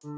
Good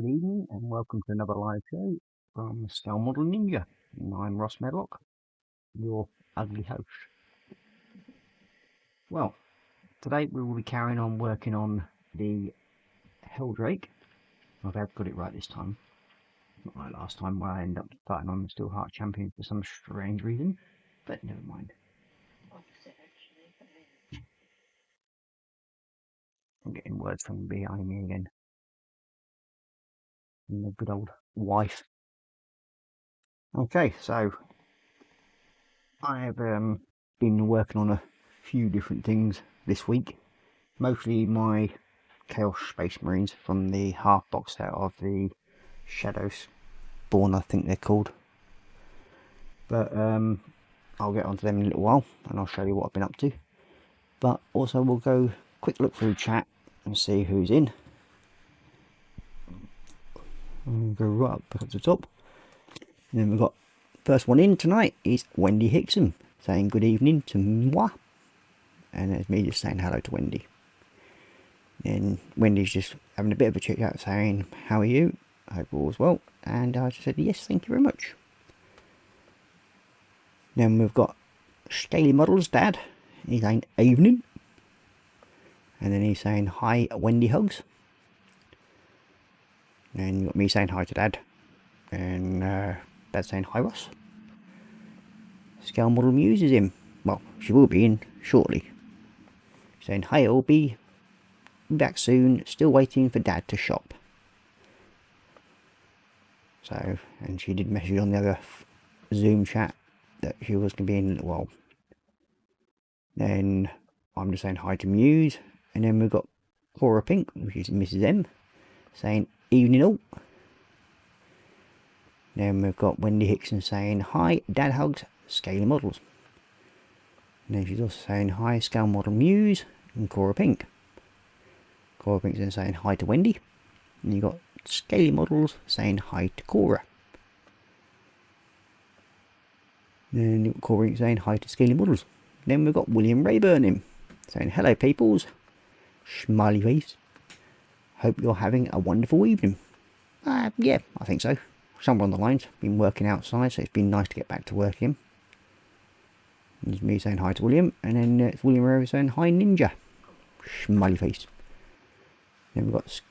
evening and welcome to another live show from Scale Model Ninja. And I'm Ross Medlock, your ugly host. Well, today we will be carrying on working on the HELDRAKE. I've got it right this time. Not like last time where I ended up starting on the Steelheart champion for some strange reason, but never mind. I'm getting words from behind me again. And the good old wife. Okay, so I have been working on a few different things this week. Mostly my Chaos Space Marines from the half box set of the Shadows Born, I think they're called. But I'll get onto them in a little while and I'll show you what I've been up to. But also we'll go quick look through chat and see who's in. And go right up at the top. And then we've got first one in tonight is Wendy Hickson saying good evening to moi. And there's me just saying hello to Wendy. And Wendy's just having a bit of a chit chat saying, how are you? I hope all's well. And I just said, yes, thank you very much. Then we've got Scaly Models Dad. He's saying evening. And then he's saying hi Wendy Hugs. And you got me saying hi to Dad. And Dad saying hi Ross. Scale Model Muse is in. Well, she will be in shortly. Saying hi, I'll be back soon. Still waiting for Dad to shop. So, and she did message on the other Zoom chat that she was going to be in a little while. Then I'm just saying hi to Muse. And then we've got Korra Pink, which is Mrs. M, saying evening all. Then we've got Wendy Hickson saying hi, Dad Hugs, Scaly Models. And then she's also saying hi, Scale Model Muse and Korra Pink. Korra Pink's then saying hi to Wendy. And you've got Scaly Models saying hi to Korra. Then you've got Korra Pink saying hi to Scaly Models. Then we've got William Rayburn in saying hello peoples. Smiley face. Hope you're having a wonderful evening. Yeah, I think so. Somewhere on the lines. Been working outside, so it's been nice to get back to work again. There's me saying hi to William, and then it's William Rayburn saying hi Ninja. Smiley face. Then we've got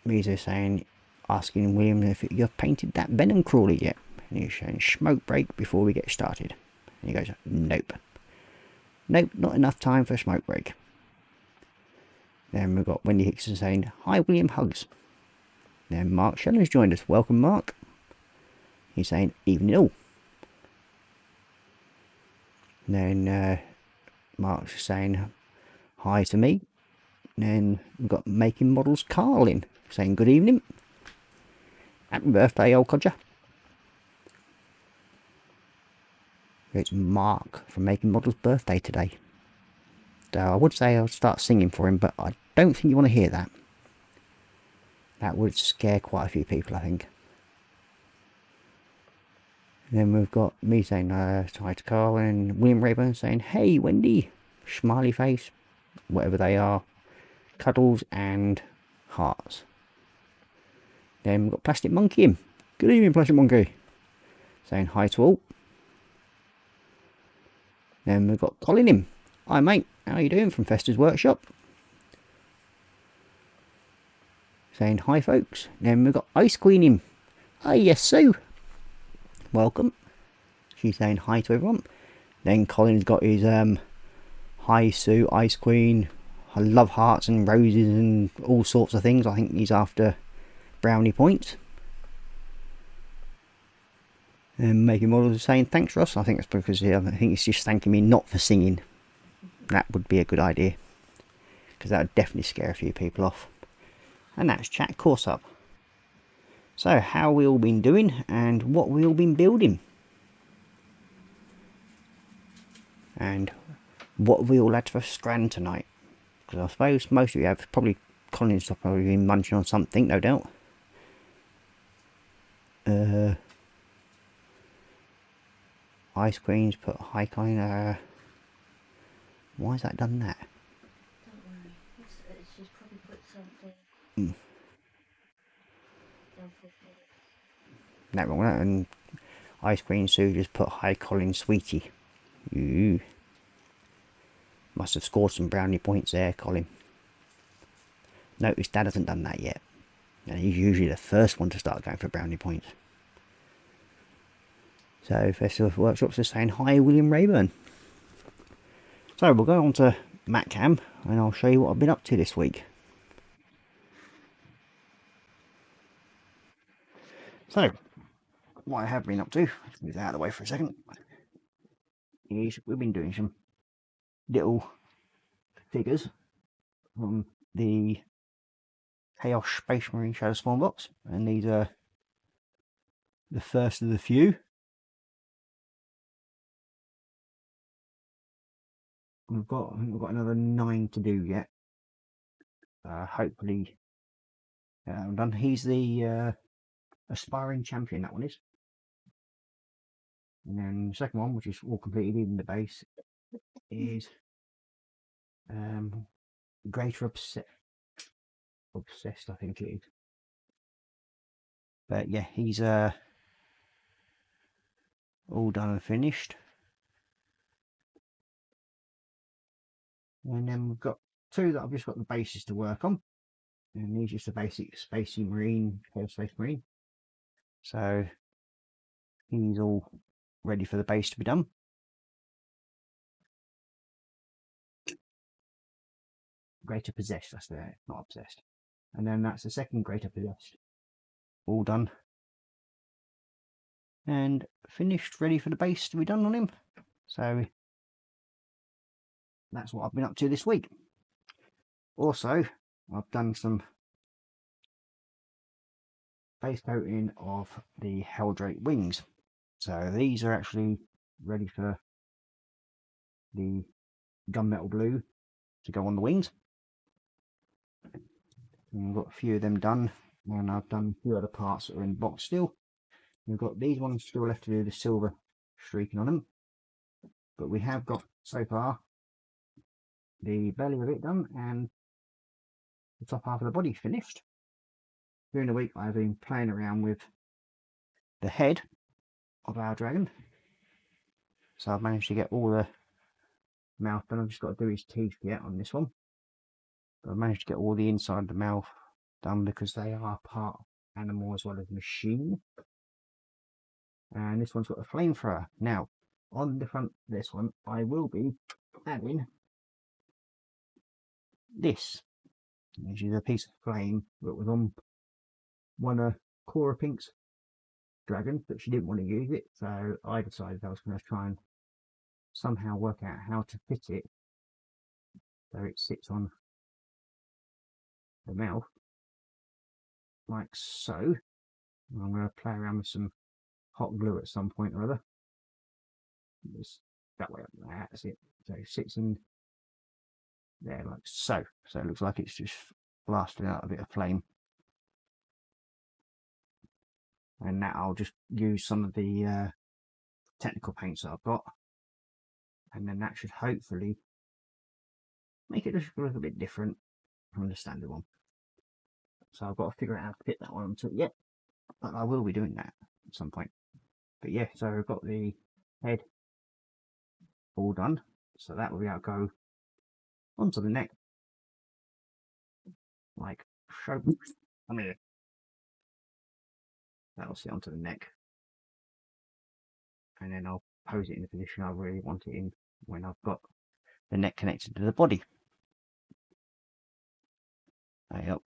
me saying, asking William if you've painted that venom crawler yet. And he's saying smoke break before we get started. And he goes, nope. Nope, not enough time for a smoke break. Then we've got Wendy Hickson saying, hi William Hugs. Then Mark Shellon's joined us. Welcome Mark. He's saying, evening all. And then Mark's saying hi to me. And then we've got Making Models Carl in, saying good evening. Happy birthday, old codger. It's Mark from Making Models' birthday today. So I would say I'll start singing for him, but I don't think you want to hear that. That would scare quite a few people, I think. And then we've got me saying hi to Carl, and William Rayburn saying, hey Wendy, smiley face, whatever they are, cuddles and hearts. Then we've got Plastic Monkey in. Good evening, Plastic Monkey. Saying hi to all. Then we've got Colin in. Hi mate, how you doing, from Fester's Workshop? Saying hi folks. Then we've got Ice Queen in. Hi, yes Sue. Welcome. She's saying hi to everyone. Then Colin's got his hi Sue, Ice Queen, I love hearts and roses and all sorts of things. I think he's after brownie points. And Making Models is saying thanks Ross. I think it's because I think he's just thanking me not for singing. That would be a good idea, because that would definitely scare a few people off. And that's Chat Course Up. So how we all been doing and what we all been building. And what we all had for Scran tonight. Because I suppose most of you have probably, Colin's probably been munching on something, no doubt. Ice Queen's put high kind. Why has that done that? Don't worry, she's probably put something. That wrong with that. And Ice Queen Sue just put hi Colin Sweetie. Ooh. Must have scored some brownie points there, Colin. Notice Dad hasn't done that yet. And he's usually the first one to start going for brownie points. So Festival of Workshops is saying hi William Rayburn. So we'll go on to MatCam and I'll show you what I've been up to this week. So what I have been up to, let's move that out of the way for a second, is we've been doing some little figures from the Chaos Space Marine Shadow Spawn box, and these are the first of the few. I think we've got another 9 to do yet. Hopefully I'm done. He's the aspiring champion, that one is. And then the second one, which is all completed, even the base, is Greater Obsessed, I think it is. But yeah, he's all done and finished. And then we've got 2 that I've just got the bases to work on. And these are just the basic Space Marine, Chaos Space Marine. So he's all ready for the base to be done. Greater Possessed, that's there, not Obsessed. And then that's the second Greater Possessed. All done. And finished, ready for the base to be done on him. So that's what I've been up to this week. Also, I've done some base coating of the HELDRAKE wings. So these are actually ready for the gunmetal blue to go on the wings. And I've got a few of them done, and I've done a few other parts that are in the box still. We've got these ones still left to do the silver streaking on them, but we have got so far the belly of it done and the top half of the body finished. During the week I've been playing around with the head of our dragon, so I've managed to get all the mouth done. I've just got to do his teeth yet on this one, but I've managed to get all the inside of the mouth done because they are part animal as well as machine. And this one's got a flamethrower. Now on the front of this one I will be adding this, which is a piece of flame that was on one of Korra Pink's dragons, but she didn't want to use it, so I decided I was going to try and somehow work out how to fit it so it sits on the mouth like so. I'm going to play around with some hot glue at some point or other. Just that way up there, that's it. So it sits in there like so. So it looks like it's just blasting out a bit of flame. And now I'll just use some of the technical paints that I've got, and then that should hopefully make it just look a bit different from the standard one. So I've got to figure out how to fit that one onto it yet, but I will be doing that at some point. But yeah, so I've got the head all done, so that will be able to go onto the neck like so. Come here. That'll sit onto the neck, and then I'll pose it in the position I really want it in when I've got the neck connected to the body. Yep,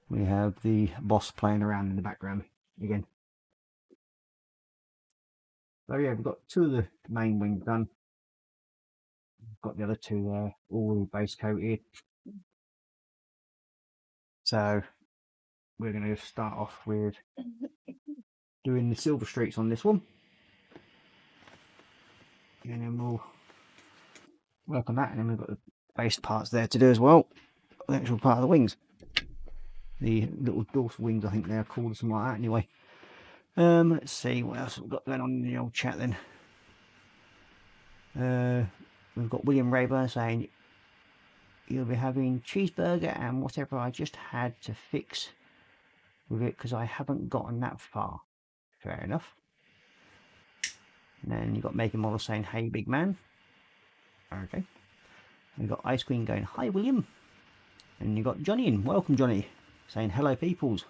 we have the boss playing around in the background again. So yeah, we've got two of the main wings done. Got the other two there, all base coated. So we're going to start off with doing the silver streaks on this one, and then we'll work on that. And then we've got the base parts there to do as well, the actual part of the wings, the little dorsal wings, I think they're called, something like that. Anyway, let's see what else we've got going on in the old chat then. We've got William Rayburn saying you'll be having cheeseburger and whatever I just had to fix with it because I haven't gotten that far. Fair enough. And then you've got Making Model saying, hey big man. Okay. We've got Ice Queen going, hi William. And you've got Johnny in, welcome Johnny, saying hello peoples.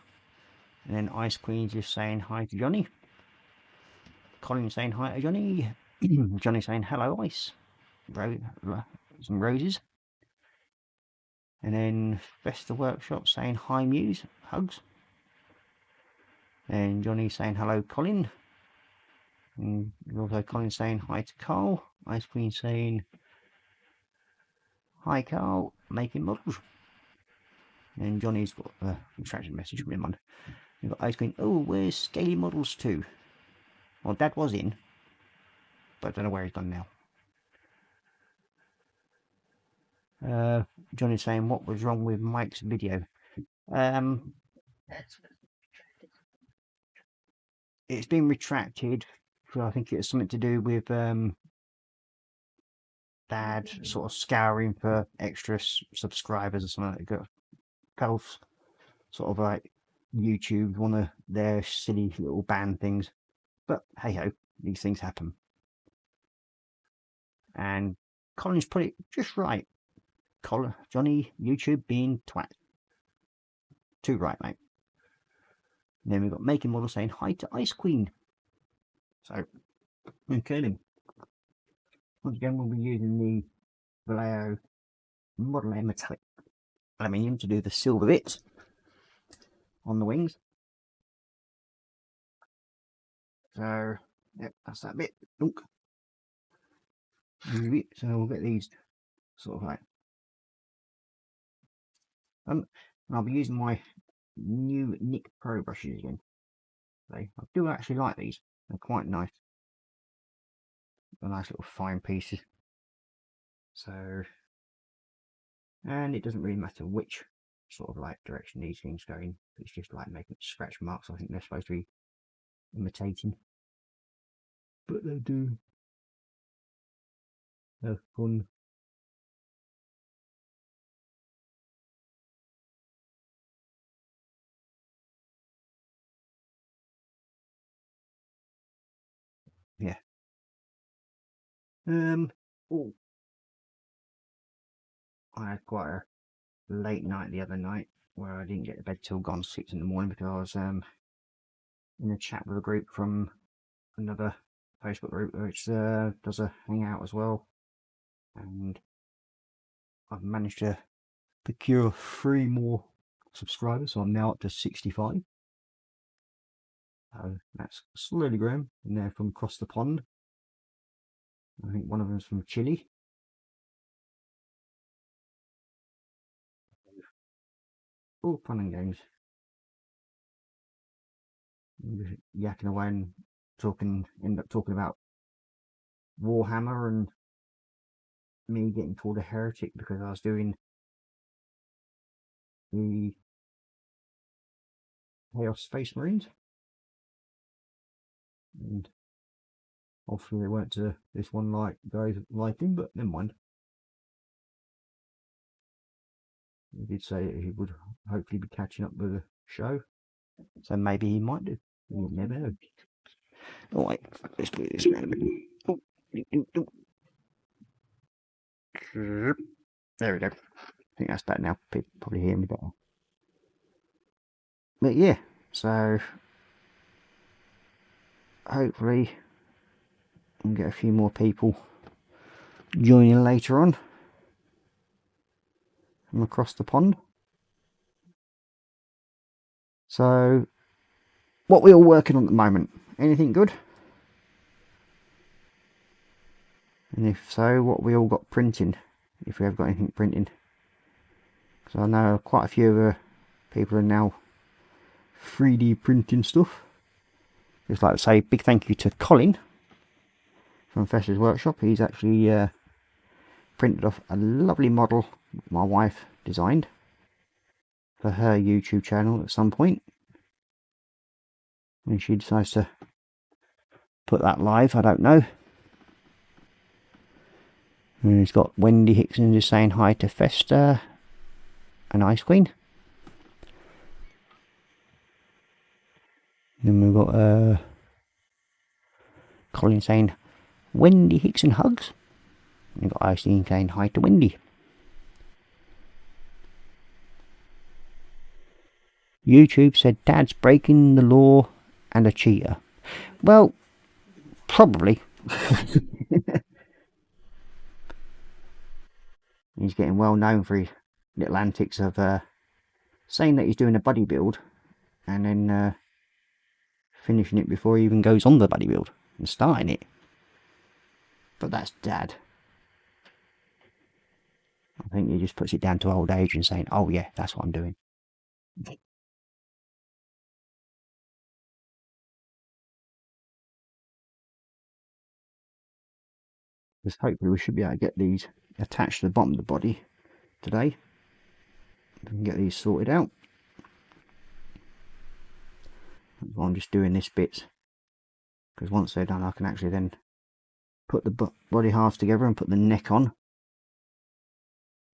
And then Ice Queen just saying hi to Johnny. Colin saying hi to Johnny. Johnny saying hello Ice. Some roses. And then Festa Workshop saying hi Muse, hugs. And Johnny saying hello Colin. And also Colin saying hi to Carl. Ice Queen saying hi Carl, making models. And Johnny's got a instruction message, never mind. You've got Ice Queen, oh where's Scaly Models 2? Well Dad was in, but I don't know where he's gone now. Johnny's saying what was wrong with Mike's video. It's been retracted. I think it's something to do with Dad sort of scouring for extra subscribers or something like that. Golf sort of like YouTube, one of their silly little ban things. But hey ho, these things happen. And Colin's put it just right. Johnny, YouTube being twat. Too right, mate. And then we've got Making Model saying hi to Ice Queen. So, okay then. Once again, we'll be using the Vallejo Model A metallic aluminium to do the silver bits on the wings. So, yep, that's that bit. Dunk. So we'll get these sort of like. And I'll be using my new Nick Pro brushes again. So I do actually like these. They're quite nice. They're nice little fine pieces. So, and it doesn't really matter which sort of like direction these things go in. It's just like making scratch marks. I think they're supposed to be imitating, but they do have fun. Yeah. Oh, I had quite a late night the other night where I didn't get to bed till gone 6 in the morning because I was in a chat with a group from another Facebook group which does a hangout as well, and I've managed to procure 3 more subscribers, so I'm now up to 65. So that's slowly growing, and they're from across the pond. I think one of them's from Chile. All fun and games. Yakking away and end up talking about Warhammer and me getting called a heretic because I was doing the Chaos Space Marines. And obviously they weren't to this one guy's liking, but never mind. He did say that he would hopefully be catching up with the show, so maybe he might do. You never know. Oh wait, let's put this around a bit. Oh, there we go. I think that's better now. People probably hear me better. But yeah, so hopefully we'll get a few more people joining later on from across the pond. So, what we all working on at the moment? Anything good? And if so, what we all got printing? If we have got anything printing? Because I know quite a few people are now 3D printing stuff. Just like to say big thank you to Colin from Fesser's Workshop. He's actually printed off a lovely model my wife designed for her YouTube channel at some point. When she decides to put that live, I don't know. And it's got Wendy Hickson just saying hi to Festa and Ice Queen. Then we've got Colin saying Wendy Hickson hugs. And we've got Ice Queen saying hi to Wendy. YouTube said Dad's breaking the law and a cheater. Well, probably. He's getting well known for his little antics of saying that he's doing a buddy build and then finishing it before he even goes on the buddy build and starting it. But that's Dad. I think he just puts it down to old age and saying, oh yeah, that's what I'm doing. Because hopefully we should be able to get these attached to the bottom of the body today. We can get these sorted out. I'm just doing this bit because once they're done I can actually then put the body halves together and put the neck on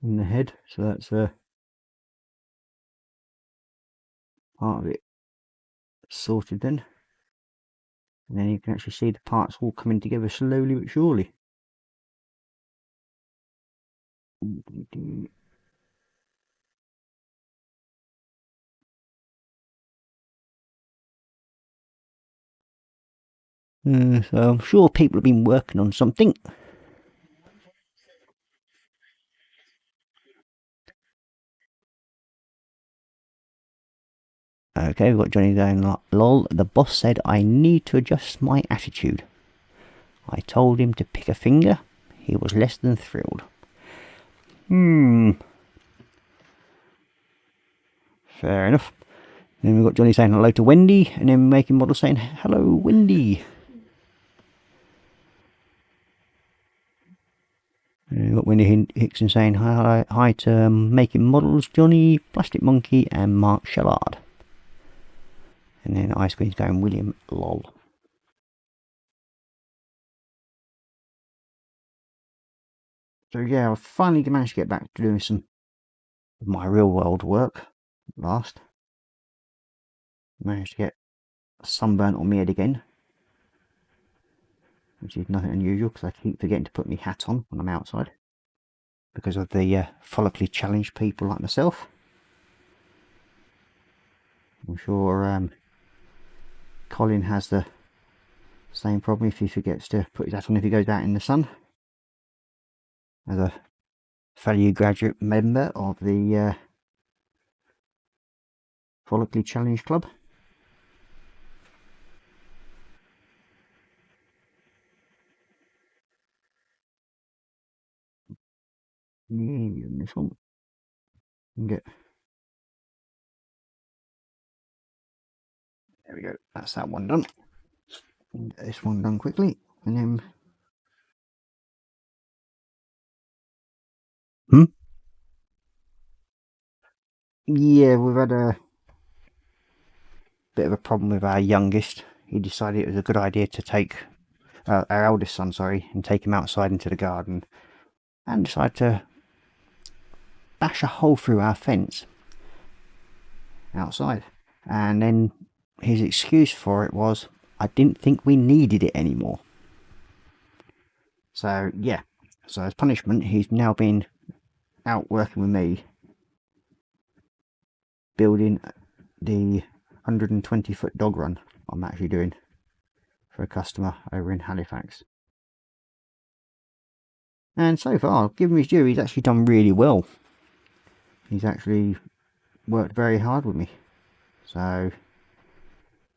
in the head. So that's part of it sorted then. And then you can actually see the parts all coming together slowly but surely. So I'm sure people have been working on something. Okay, we've got Johnny going, lol, the boss said I need to adjust my attitude. I told him to pick a finger. He was less than thrilled. Fair enough. Then we've got Johnny saying hello to Wendy, and then Making Model saying hello, Wendy. And we've got Wendy Hickson saying hi to Making Models, Johnny, Plastic Monkey, and Mark Shellard. And then Ice Queen's going William, lol. So yeah, I finally managed to get back to doing some of my real world work at last. Managed to get sunburnt on my head again, which is nothing unusual because I keep forgetting to put my hat on when I'm outside because of the follically challenged people like myself. I'm sure Colin has the same problem if he forgets to put his hat on if he goes out in the sun. As a fellow graduate member of the follically challenged club. And this one. And get. There we go. That's that one done. And get this one done quickly, and then. Yeah, we've had a bit of a problem with our youngest. He decided it was a good idea to take our eldest son, sorry, and take him outside into the garden, and decided to bash a hole through our fence outside. And then his excuse for it was, I didn't think we needed it anymore. So yeah, so as punishment, he's now been out working with me, building the 120-foot dog run I'm actually doing for a customer over in Halifax. And so far, given his due, he's actually done really well. He's actually worked very hard with me. So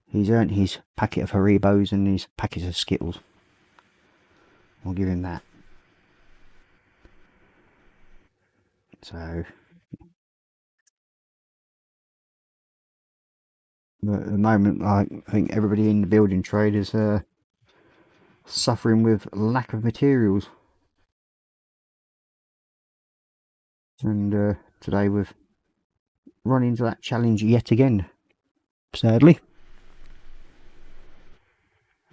he's earned his packet of Haribos and his packet of Skittles. I'll give him that. So, but at the moment, I think everybody in the building trade is suffering with lack of materials. And today we've run into that challenge yet again, sadly.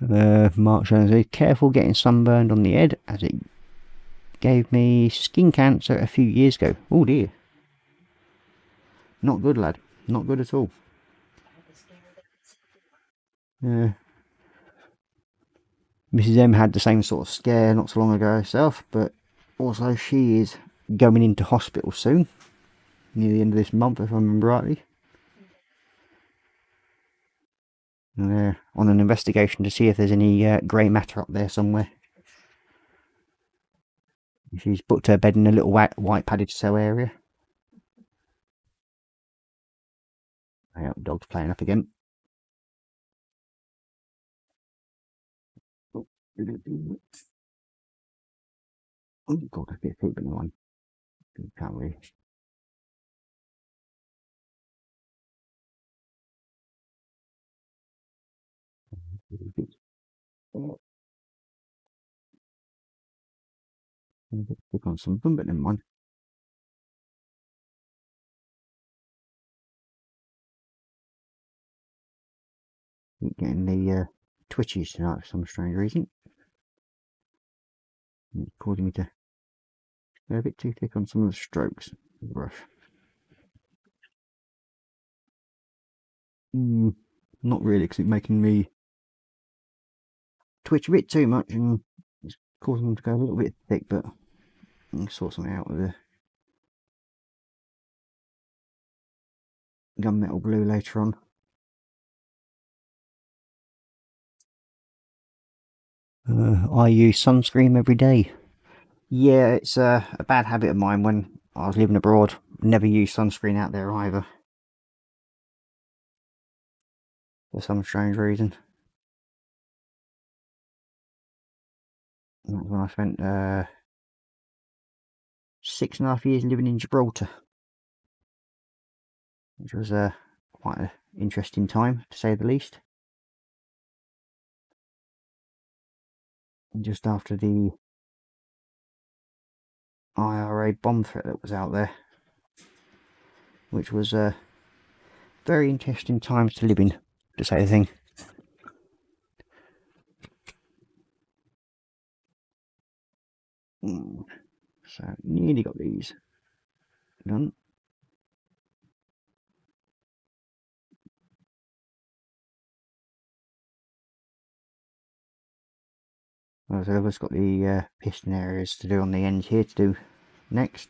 Mark says, careful getting sunburned on the head, as it gave me skin cancer a few years ago. Oh dear. Not good, lad. Not good at all. Yeah. Mrs. M had the same sort of scare not so long ago herself, but also she is going into hospital soon, near the end of this month if I remember rightly. And they're on an investigation to see if there's any grey matter up there somewhere. She's booked her bed in a little white padded cell area. Oh, the dog's playing up again. Oh god, I get poop in the one. Can't really. Click on something, but never mind. Keep getting the twitches tonight for some strange reason. It's causing me to go a bit too thick on some of the strokes of the brush. Not really, because it's making me twitch a bit too much and it's causing them to go a little bit thick, but I'll sort something out with the gunmetal glue later on. I use sunscreen every day. Yeah, it's a bad habit of mine when I was living abroad. Never used sunscreen out there either. For some strange reason. And that's when I spent 6.5 years living in Gibraltar. Which was quite an interesting time, to say the least. And just after the IRA bomb threat that was out there, which was very interesting times to live in, to say the thing. So nearly got these done. So I've just got the piston areas to do on the ends here to do next.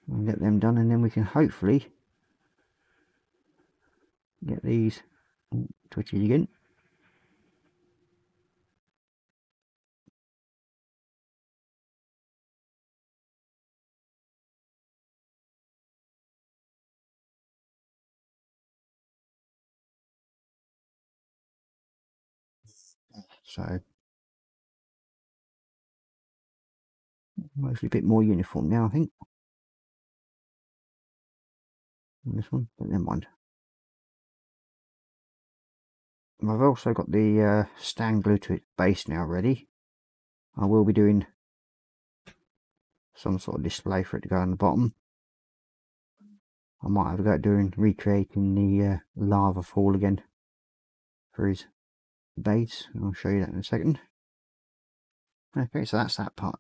We'll get them done, and then we can hopefully get these twitches again. So Mostly a bit more uniform now, I think. On this one, but never mind. I've also got the stand glue to its base now ready. I will be doing some sort of display for it to go on the bottom. I might have a go at recreating the lava fall again for his base. I'll show you that in a second. Okay, so that's that part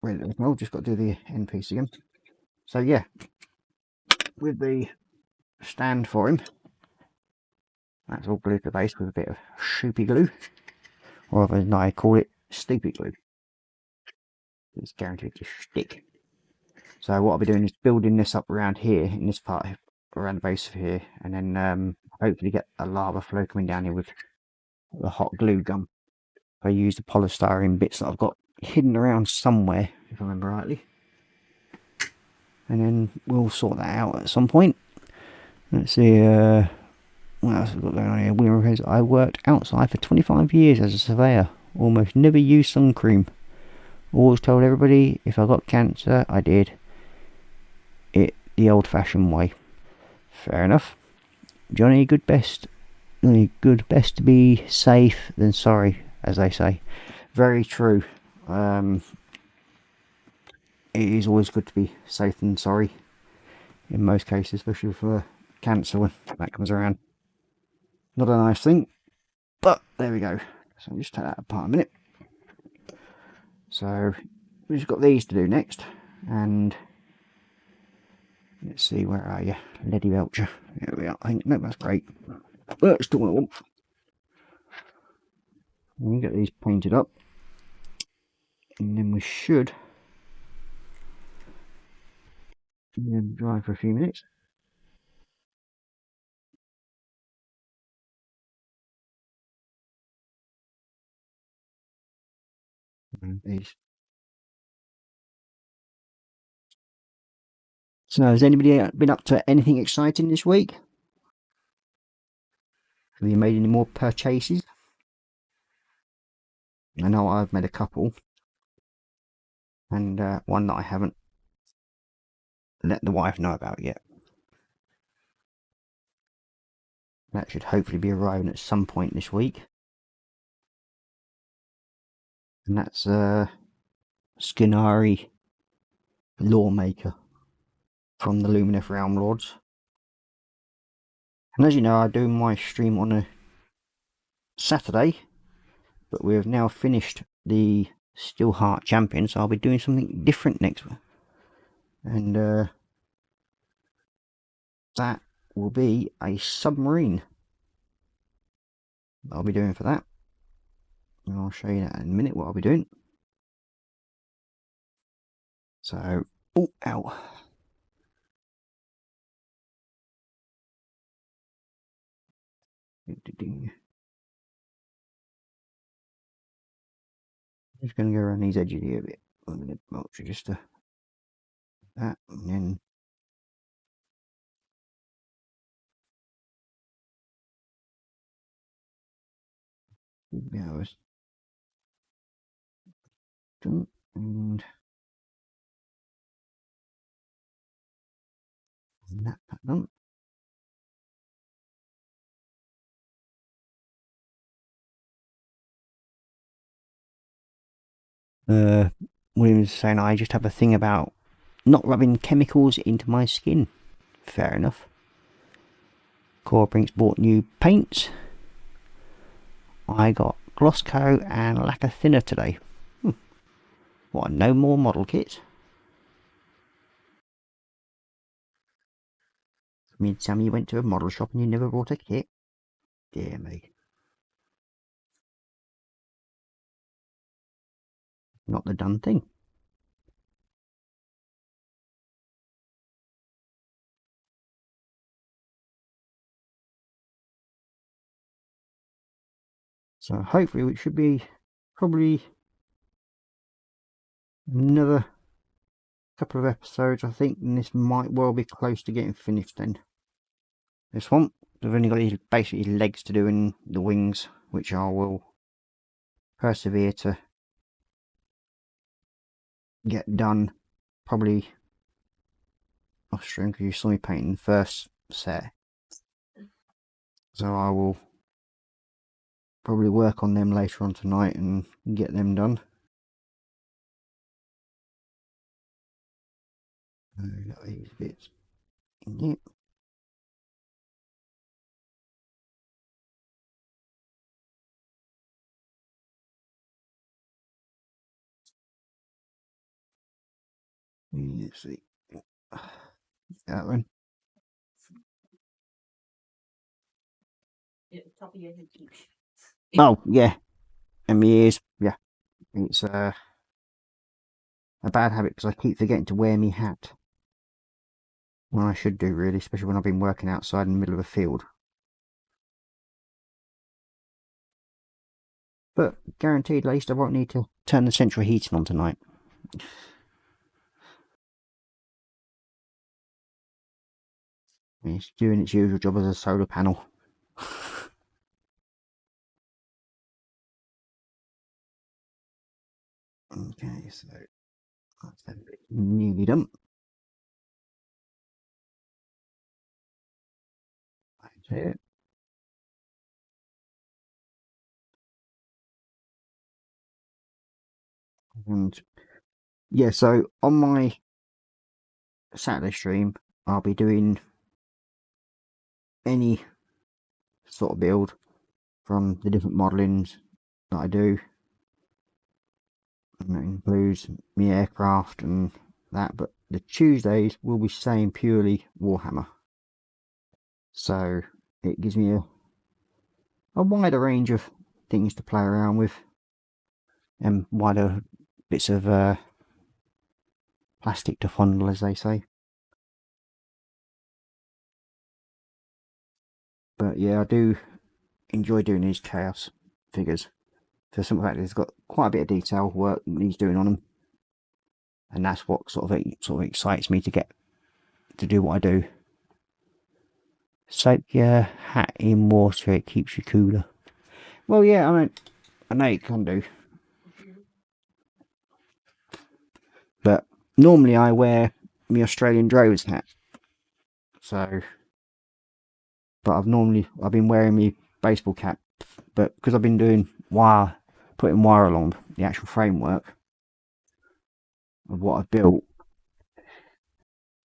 ready to go. Just got to do the end piece again. So yeah, with the stand for him, that's all glued to the base with a bit of shoopy glue, or as I call it, stupid glue. It's guaranteed to stick. So what I'll be doing is building this up around here, in this part, around the base of here, and then hopefully get a lava flow coming down here with the hot glue gun. I use the polystyrene bits that I've got hidden around somewhere, if I remember rightly. And then we'll sort that out at some point. Let's see, what else have we got going on here? I worked outside for 25 years as a surveyor. Almost never used sun cream. Always told everybody if I got cancer, I did it the old-fashioned way. Fair enough. Johnny, best to be safe than sorry, as they say. Very true. It is always good to be safe than sorry in most cases, especially for cancer when that comes around. Not a nice thing, but there we go. So I'll just take that apart a minute. So we've just got these to do next, and let's see, where are you, Lady Belcher? Here we are. I think no, that's great. That's still what I want. We'll get these painted up, and then we should let them dry for a few minutes. And these. So has anybody been up to anything exciting this week? Have you made any more purchases? I know I've made a couple, and one that I haven't let the wife know about yet. That should hopefully be arriving at some point this week. And that's Skinari Lawmaker from the Lumineth Realm Lords. And as you know, I do my stream on a Saturday, but we have now finished the Steelheart Champion, so I'll be doing something different next week. And that will be a submarine I'll be doing for that. And I'll show you that in a minute, what I'll be doing. So, oh, ow. Just going to go around these edges here a bit. I'm going to mulch just to that, and then hours done, and that done. William was saying I just have a thing about not rubbing chemicals into my skin. Fair enough. Korra Brink's bought new paints. I got gloss coat and lacquer thinner today. What, no more model kits? I mean, tell me you went to a model shop and you never bought a kit? Dear me. Not the done thing. So hopefully it should be probably another couple of episodes, I think, and this might well be close to getting finished then. This one, I've only got these basically legs to do and the wings, which I will persevere to get done probably off stream because you saw me painting the first set. So I will probably work on them later on tonight and get them done. Got these bits in here. Let's see. That one. At the top of your head. Oh, yeah. And my ears. Yeah. It's a bad habit because I keep forgetting to wear my hat. When I should do, really, especially when I've been working outside in the middle of a field. But guaranteed, at least I won't need to turn the central heating on tonight. It's doing its usual job as a solar panel. Okay, so that's nearly done. That's it. And yeah, so on my Saturday stream, I'll be doing any sort of build from the different modelings that I do. And that includes my aircraft and that, but the Tuesdays will be staying purely Warhammer. So it gives me a wider range of things to play around with and wider bits of plastic to fondle, as they say. But yeah, I do enjoy doing these Chaos figures for some fact he's got quite a bit of detail work that he's doing on them, and that's what sort of excites me to get to do what I do. Soak your hat in water, it keeps you cooler. Well, yeah, I mean, I know you can do, but normally I wear my Australian drover's hat. So, but I've been wearing my baseball cap, but because I've been doing putting wire along the actual framework of what I've built,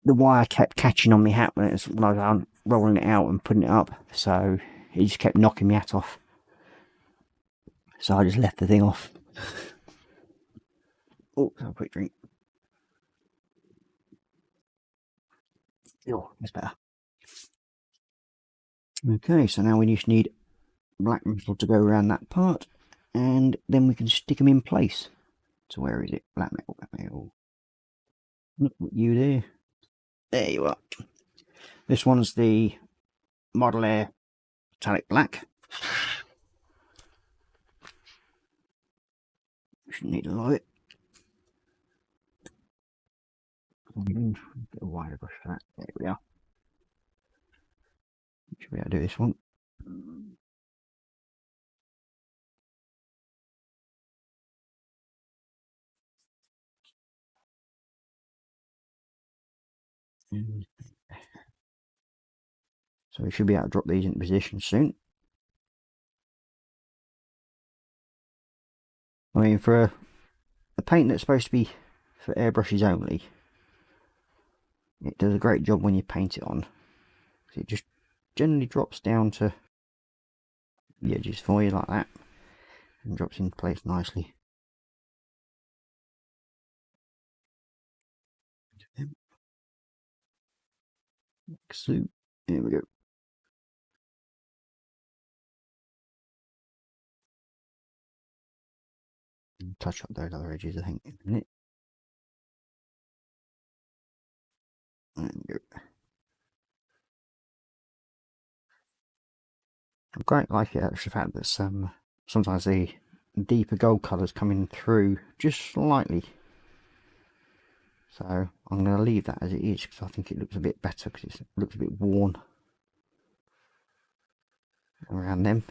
the wire kept catching on my hat when I was rolling it out and putting it up, so it just kept knocking my hat off. So I just left the thing off. Oh, have a quick drink. Oh, that's better. Okay, so now we just need black metal to go around that part, and then we can stick them in place. So where is it? Black metal, black metal. Look at you there. There you are. This one's the Model Air Metallic Black. Shouldn't need a lot of it. Get a wider brush for that. There we are. Should be able to do this one. So we should be able to drop these into position soon. I mean, for a paint that's supposed to be for airbrushes only, it does a great job when you paint it on. It just generally drops down to the edges for you like that, and drops into place nicely. So there we go. Touch up those other edges, I think, in a minute. There we go. I quite like it actually, the fact that sometimes the deeper gold colours coming through just slightly. So I'm going to leave that as it is because I think it looks a bit better, because it looks a bit worn around them.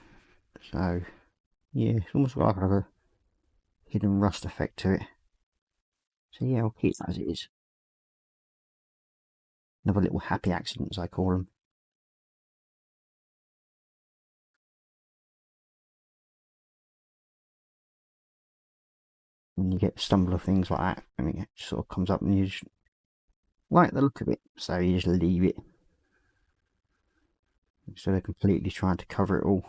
So yeah, it's almost like a hidden rust effect to it. So yeah, I'll keep that as it is. Another little happy accident, as I call them. When you get stumble of things like that, I mean, it sort of comes up and you just like the look of it, so you just leave it instead of completely trying to cover it all.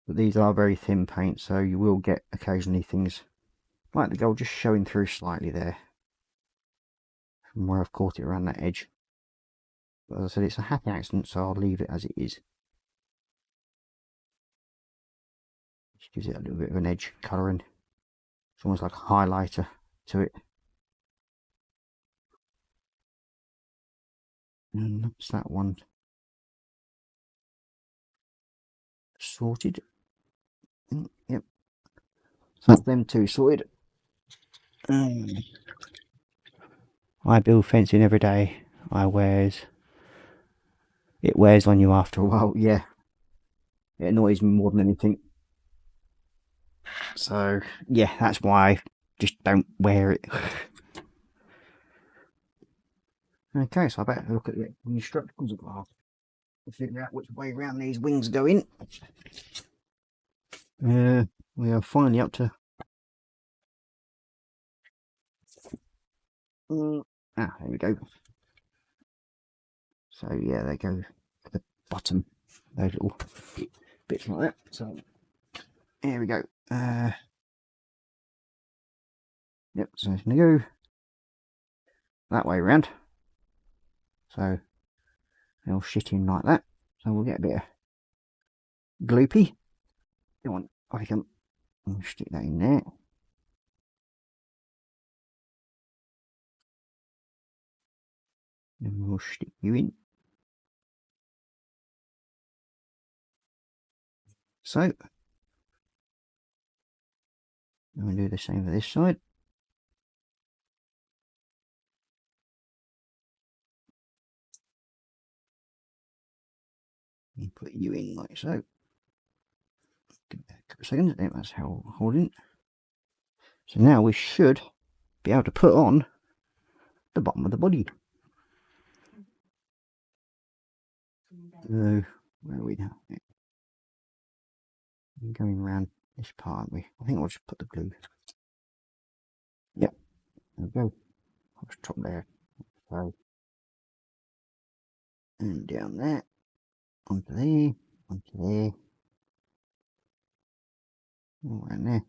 But these are very thin paint, so you will get occasionally things like the gold just showing through slightly there from where I've caught it around that edge. But as I said, it's a happy accident, so I'll leave it as it is. Just gives it a little bit of an edge colouring. It's almost like a highlighter to it. And that's that one sorted. Yep. So that's them two sorted. I build fencing every day. It wears on you after a while, yeah. It annoys me more than anything. So yeah, that's why I just don't wear it. Okay, so I better look at the instructions as well to figure out which way around these wings go in. We are finally up to there we go. So yeah, they go to the bottom, those little bits like that. So here we go. Yep, so it's going to go that way around. So they'll shit in like that. So we'll get a bit of gloopy. Come on, I can stick that in there. And we'll stick you in. So I'm going to do the same for this side. And put you in like so. Give it a couple of seconds. That's how I'm holding. So now we should be able to put on the bottom of the body. Where are we now? We're going around this part, aren't we? I think I'll just put the glue. Yep, there we go. I'll just top there. So, and down there, onto there, onto there, all around there.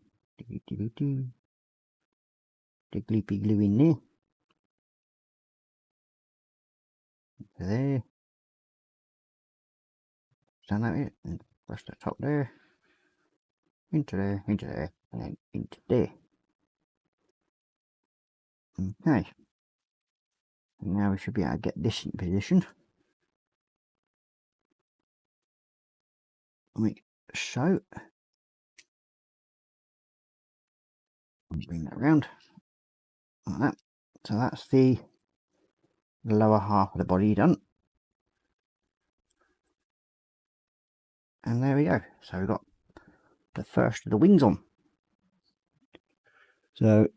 The gloopy glue in there. Into there. Stand that bit, and brush the top there. Into there, and then into there. Okay. And now we should be able to get this in position. Like so. Bring that around. Like that. So that's the lower half of the body done. And there we go. So we've got the first of the wings on. So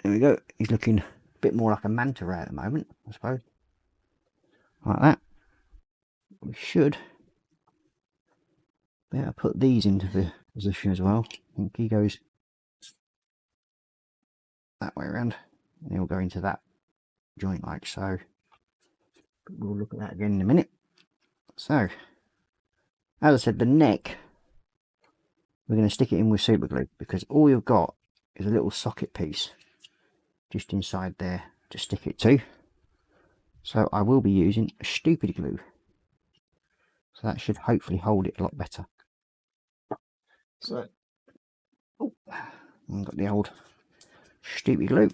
there we go. He's looking a bit more like a manta ray at the moment, I suppose. Like that. We should be able to put these into the position as well. I think he goes that way around and he'll go into that joint like so. But we'll look at that again in a minute. So as I said, the neck, we're going to stick it in with super glue because all you've got is a little socket piece just inside there to stick it to. So I will be using stupid glue. So that should hopefully hold it a lot better. So, I've got the old stupid glue.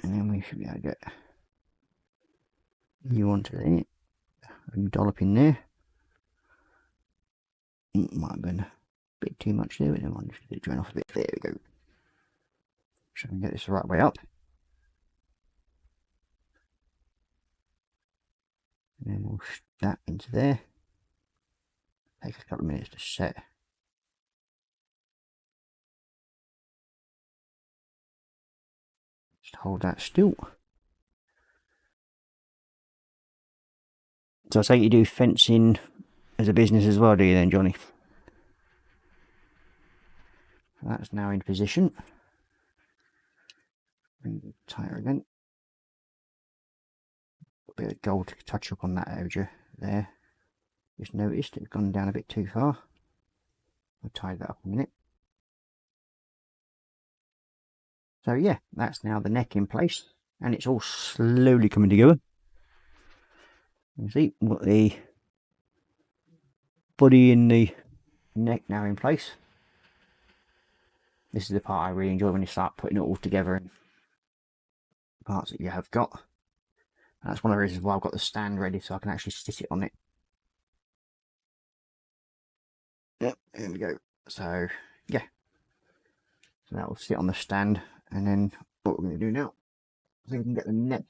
And then we should be able to get you onto there. And dollop in there. Might have been a bit too much there, but then I'll just drain off a bit. There we go. So we can get this the right way up. And then we'll stick that into there. Takes a couple of minutes to set. hold that still. So I say you do fencing as a business as well, do you then, Johnny? That's now in position. And tie her again. A bit of gold to touch up on that edge there. Just noticed it's gone down a bit too far. I'll tie that up in a minute. So yeah, that's now the neck in place, and it's all slowly coming together. You see, we've got the body and the neck now in place. This is the part I really enjoy, when you start putting it all together and parts that you have got. And that's one of the reasons why I've got the stand ready, so I can actually sit it on it. Yep, here we go. So yeah, so that will sit on the stand, and then what we're going to do now, so we can get the neck.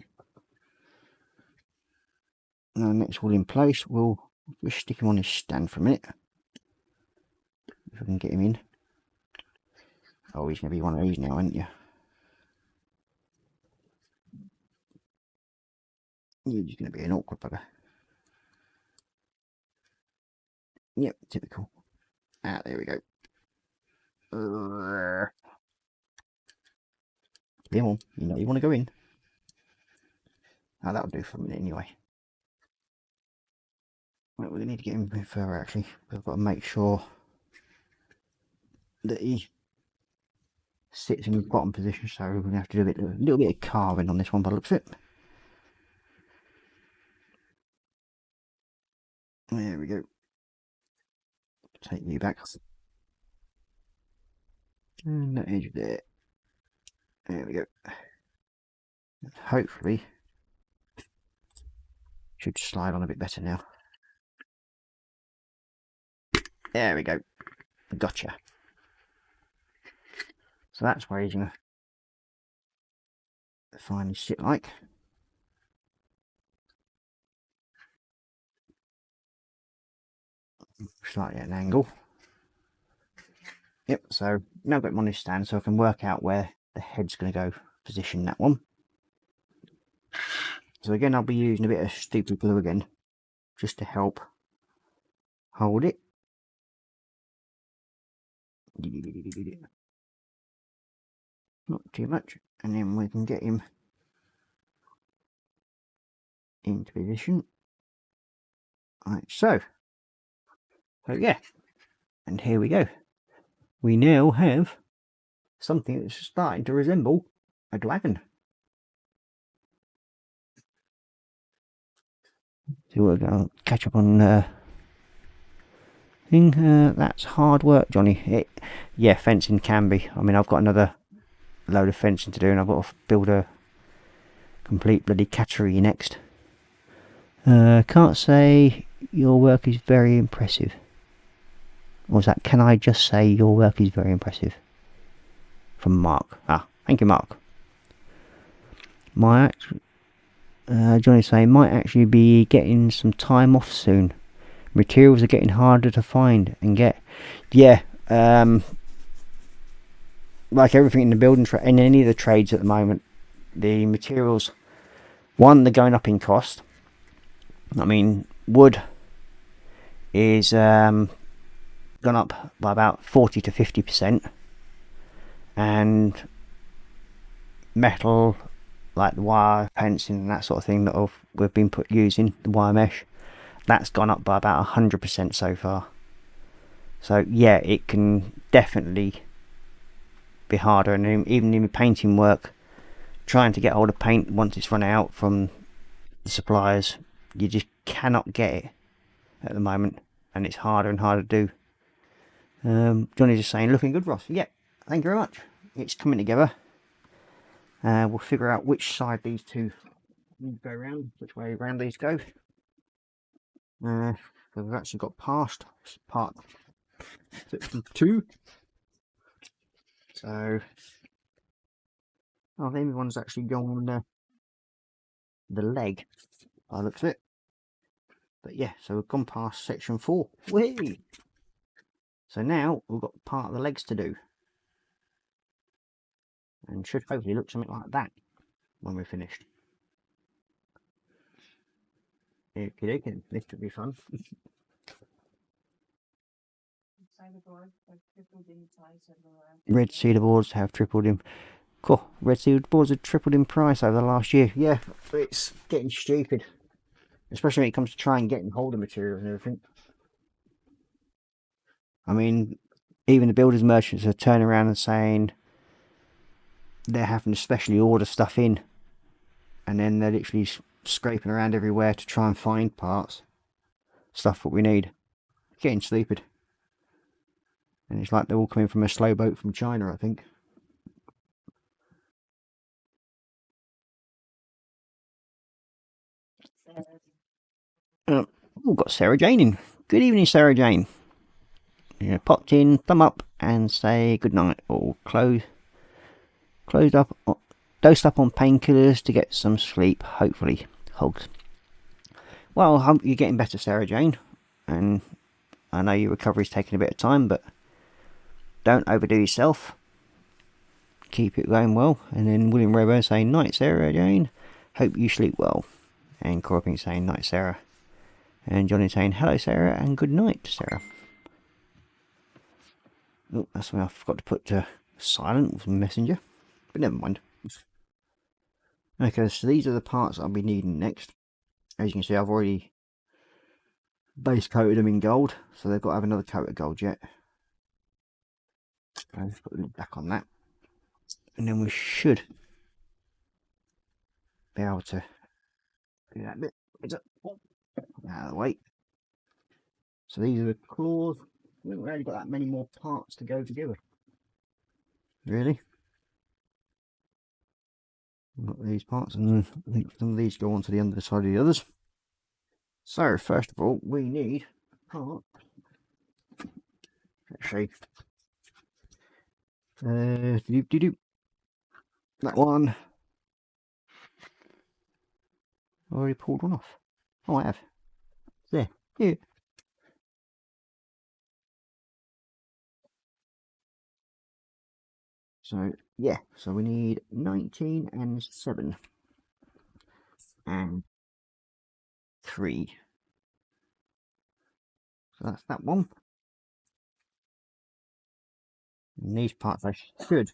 Now the neck's all in place. We'll just stick him on his stand for a minute, if we can get him in. Oh, he's going to be one of these now, aren't you? You're just going to be an awkward bugger. Yep, typical. Ah, there we go. Come on, you know you want to go in. Oh, that'll do for a minute anyway. Well, we need to get him a bit further actually. We've got to make sure that he sits in the bottom position, so we're going to have to do a little bit of carving on this one by the looks of it. There we go. Take you back. And that edge there. There we go. Hopefully should slide on a bit better now. There we go. Gotcha. So that's where he's going to finally sit like. Slightly at an angle. Yep, so now I've got him on his stand, so I can work out where the head's going to go, position that one. So again, I'll be using a bit of stupid glue again, just to help hold it. Not too much, and then we can get him into position, like so. So yeah, and here we go. We now have something that's starting to resemble a dragon. So we're going to catch up on thing. That's hard work, Johnny. Yeah, fencing can be. I mean, I've got another load of fencing to do, and I've got to build a complete bloody catchery next. Can't say your work is very impressive. Or was that, can I just say your work is very impressive? From Mark. Ah, thank you, Mark. Johnny's saying, might actually be getting some time off soon. Materials are getting harder to find and get. Yeah, like everything in the building trade, in any of the trades at the moment, the materials, one, they're going up in cost. I mean, wood is gone up by about 40 to 50%, and metal, like the wire fencing and that sort of thing that we've been using, the wire mesh, that's gone up by about 100% so far. So yeah, it can definitely be harder, and even in painting work, trying to get hold of paint once it's run out from the suppliers, you just cannot get it at the moment, and it's harder and harder to do. Johnny's just saying, looking good, Ross. Yeah, thank you very much. It's coming together. We'll figure out which side these two go around, which way around these go. So we've actually got past part 2. So, oh, the only one's actually gone on the leg, by the looks of it. But yeah, so we've gone past section 4. Whee! So now we've got part of the legs to do, and should hopefully look something like that. when we're finished. Okay, this should be fun. Red cedar boards have tripled in. Cool. Red cedar boards have tripled in price over the last year. Yeah, it's getting stupid, especially when it comes to trying getting hold of materials and everything. I mean, even the builders merchants are turning around and saying they're having to specially order stuff in, and then they're literally scraping around everywhere to try and find parts, stuff that we need. Getting stupid. And it's like they're all coming from a slow boat from China, I think. We've got Sarah Jane in. Good evening, Sarah Jane. Yeah, popped in, thumb up, and say good night. Or closed up, dosed up on painkillers to get some sleep, hopefully. Hugs. Well, I hope you're getting better, Sarah Jane. And I know your recovery's taking a bit of time, but don't overdo yourself. Keep it going well. And then William Rayburn saying, night, Sarah Jane. Hope you sleep well. And Korra Pink saying, night, Sarah. And Johnny saying, hello, Sarah, and good night, Sarah. Oh, that's where I forgot to put silent with Messenger. But never mind. Okay, so these are the parts I'll be needing next. As you can see, I've already base coated them in gold, so they've got to have another coat of gold yet. Let's put the lid back on that. And then we should be able to do that bit. Out of the way. So these are the claws. We've already got that many more parts to go together. Really? We've got these parts, and then I think some of these go onto the underside of the others. So first of all, we need part. Let's see. That one. I already pulled one off. Oh, I have. There. Yeah. So yeah. So we need 19 and 7 and 3. So that's that one. And these parts I should.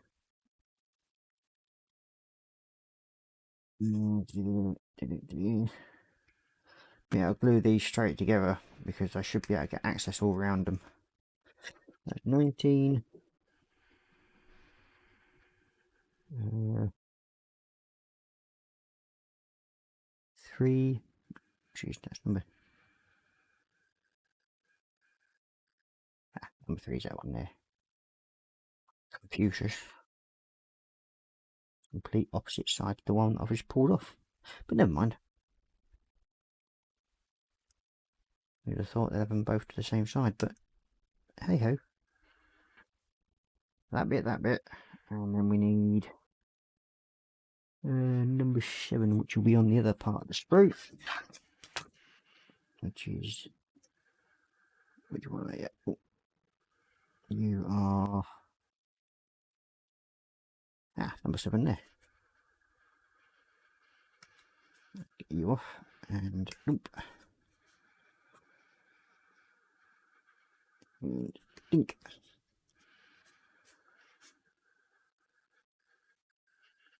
Yeah, I'll glue these straight together because I should be able to get access all around them. That's 19. 3. Jeez, that's number 3 is that one there. Confucius. Complete opposite side to the one I've just pulled off. But never mind. You'd have thought they'd have them both to the same side, but hey ho. That bit, and then we need number 7, which will be on the other part of the sprue, which is, which one are they? Oh, you are number 7 there. Get you off, and nope, and dink.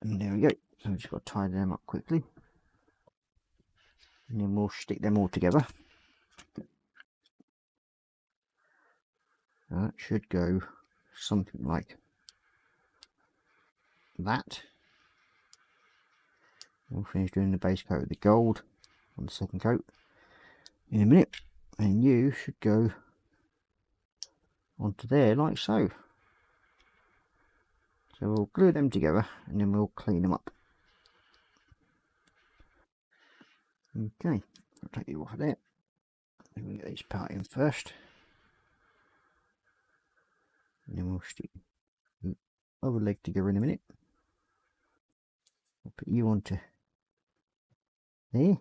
And there we go. So we've just got to tie them up quickly, and then we'll stick them all together. That should go something like that. We'll finish doing the base coat of the gold on the second coat in a minute, and you should go onto there like so. So we'll glue them together and then we'll clean them up. Okay, I'll take you off of there. We'll get this part in first, and then we'll stick the other leg together in a minute. I'll put you onto there.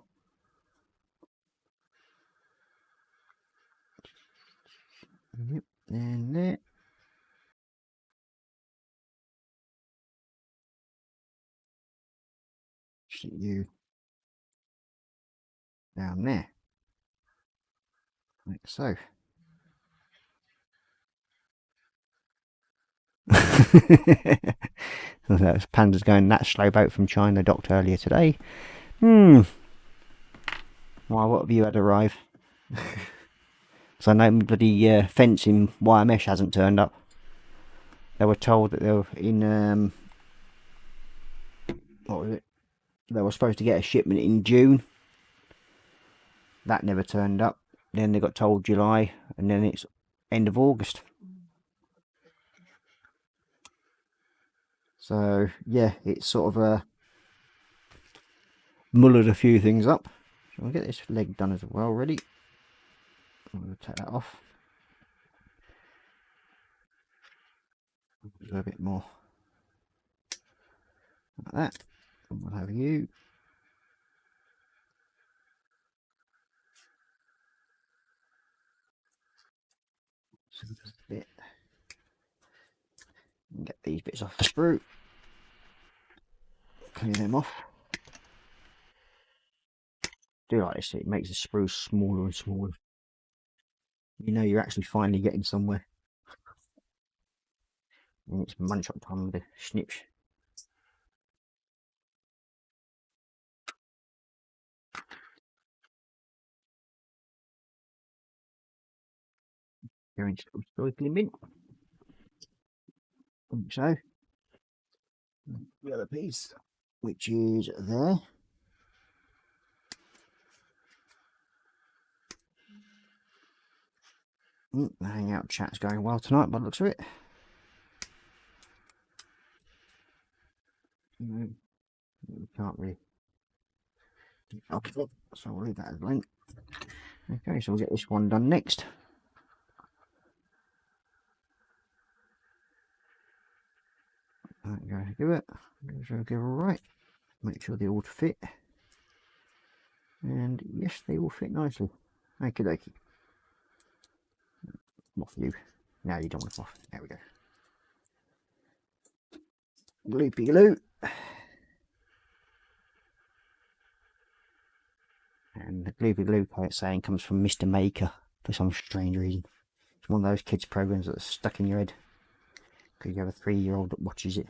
Yep, and there. Sit you down there, like so. Panda's going that slow boat from China, docked earlier today. Why, what have you had arrive? So I know bloody fence in wire mesh hasn't turned up. They were told that they were in what was it? They were supposed to get a shipment in June. That never turned up. Then they got told July, and then it's end of August. So yeah, it's sort of mullered a few things up. So I'll get this leg done as well. Ready? I'm going to take that off. Do a bit more like that, and we'll have you. So just a bit. And get these bits off the sprue. Clean them off. Do like this, it makes the sprue smaller and smaller. You know you're actually finally getting somewhere. And it's munch up time with the snips. Going to recycling bin. So the other piece, which is there. The hangout chat's going well tonight by the looks of it. We can't really. Okay, so we'll leave that as blank. Okay, so we'll get this one done next. Go to give it. So give it right. Make sure they all fit. And yes, they all fit nicely. Okie dokie. Off you. Now you don't want to off. There we go. Gloopy glue. And the gloopy glue code saying comes from Mr. Maker for some strange reason. It's one of those kids programs that are stuck in your head because you have a 3-year-old that watches it.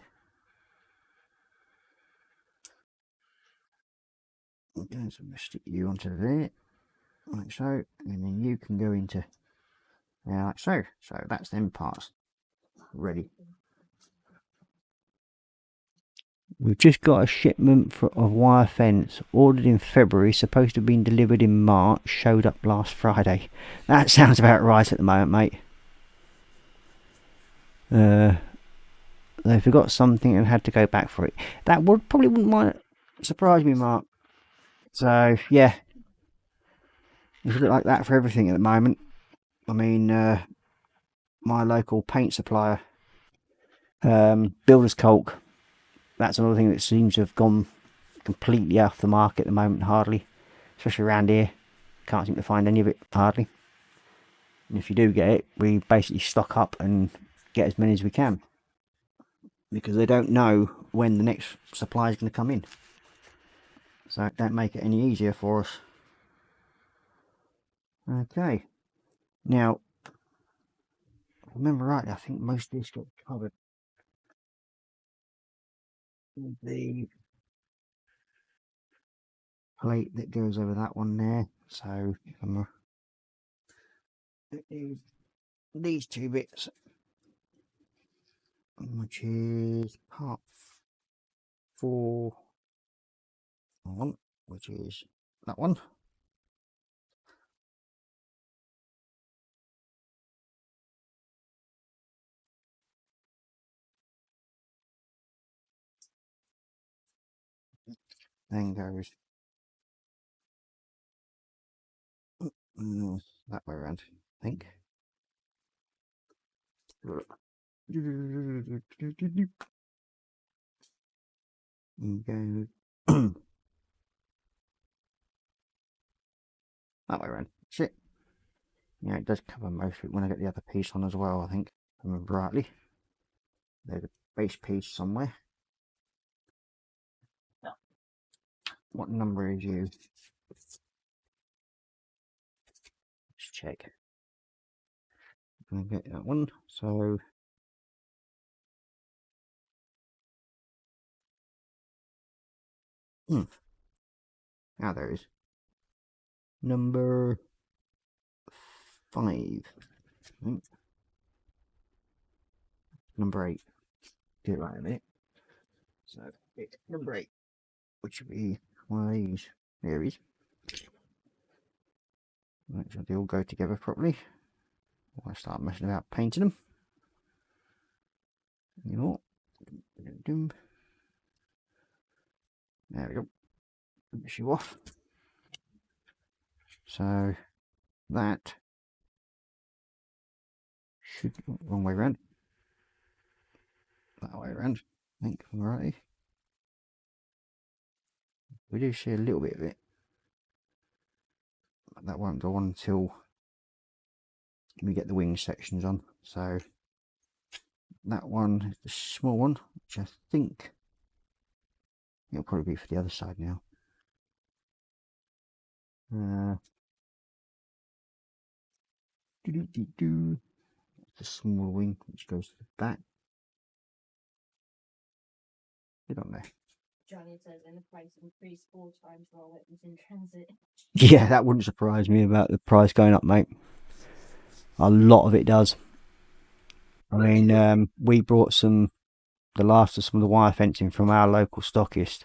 Okay, so I'm going to stick you onto there, like so, and then you can go into there like so. So that's them parts ready. We've just got a shipment of wire fence ordered in February, supposed to have been delivered in March, showed up last Friday. That sounds about right at the moment, mate. They forgot something and had to go back for it. That probably wouldn't surprise me, Mark. So yeah, it's a bit like that for everything at the moment. I mean, my local paint supplier, Builder's Coke, that's another thing that seems to have gone completely off the market at the moment, hardly. Especially around here, can't seem to find any of it, hardly. And if you do get it, we basically stock up and get as many as we can. Because they don't know when the next supply is going to come in. So it don't make it any easier for us. Okay. Now, if I remember rightly, I think most of this got covered with the plate that goes over that one there. So I'm these two bits, which is part 4 on, which is that one. Then goes that way around, I think. And go that way around. That's it. Yeah, it does cover most of it when I get the other piece on as well, I think, if I remember rightly. There's a base piece somewhere. What number is you? Let's check. I'm gonna get that one. So now there is number 5. Number 8. Get it right in a minute. So it's number 8, which would be one of these areas. Make sure they all go together properly. I start messing about painting them. You know, there we go. Finish you off. So that should wrong way around. That way around. I think right. We do see a little bit of it. But that won't go on until we get the wing sections on. So that one is the small one, which I think it'll probably be for the other side now. The small wing which goes to the back. Get on there. Johnny says in the price increased 4 times while it was in transit. Yeah, that wouldn't surprise me about the price going up, mate. A lot of it does. I mean, we brought the last of some of the wire fencing from our local stockist,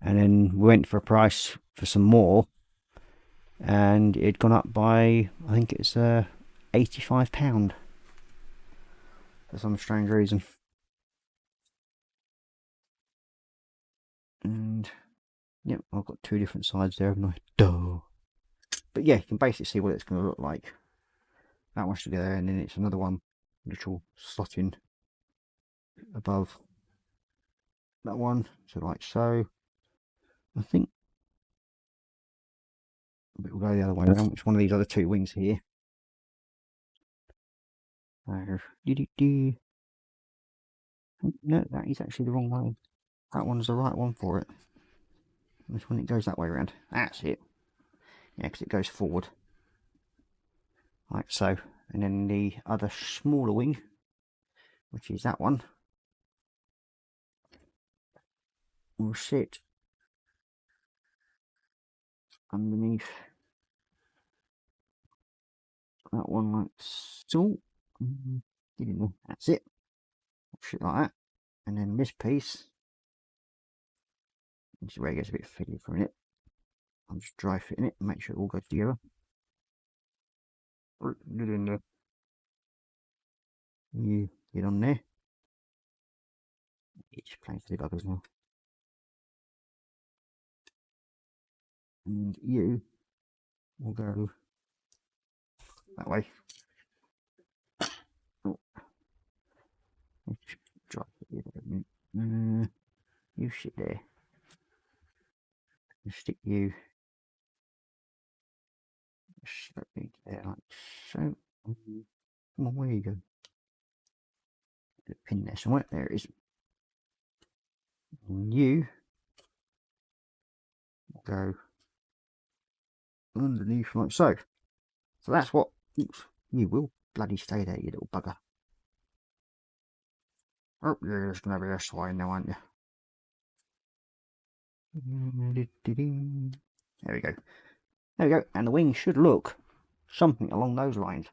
and then we went for a price for some more, and it'd gone up by, I think it's £85 for some strange reason. And yep, I've got 2 different sides there, haven't I? Duh. But yeah, you can basically see what it's going to look like. That one's together, and then it's another one which will slot in above that one, so like so. I think it will go the other way around. It's one of these other 2 wings here. No, that is actually the wrong way. That one's the right one for it. This one, it goes that way around. That's it. Yeah, because it goes forward. Like so. And then the other smaller wing, which is that one, will sit underneath that one like so. That's it. Shit like that. And then this piece, this is where it gets a bit fiddly for a minute. I'm just dry fitting it and make sure it all goes together. You get on there. It's playing for the buggers now. And you will go that way. Oh. Dry fit it. You sit there. And stick you straight into there like so. Come on, where you go? Put a pin there somewhere. There it is. And you will go underneath like so. So that's what. Oops, you will bloody stay there, you little bugger. Oh, you're just going to be a swine now, aren't you? There we go. There we go. And the wing should look something along those lines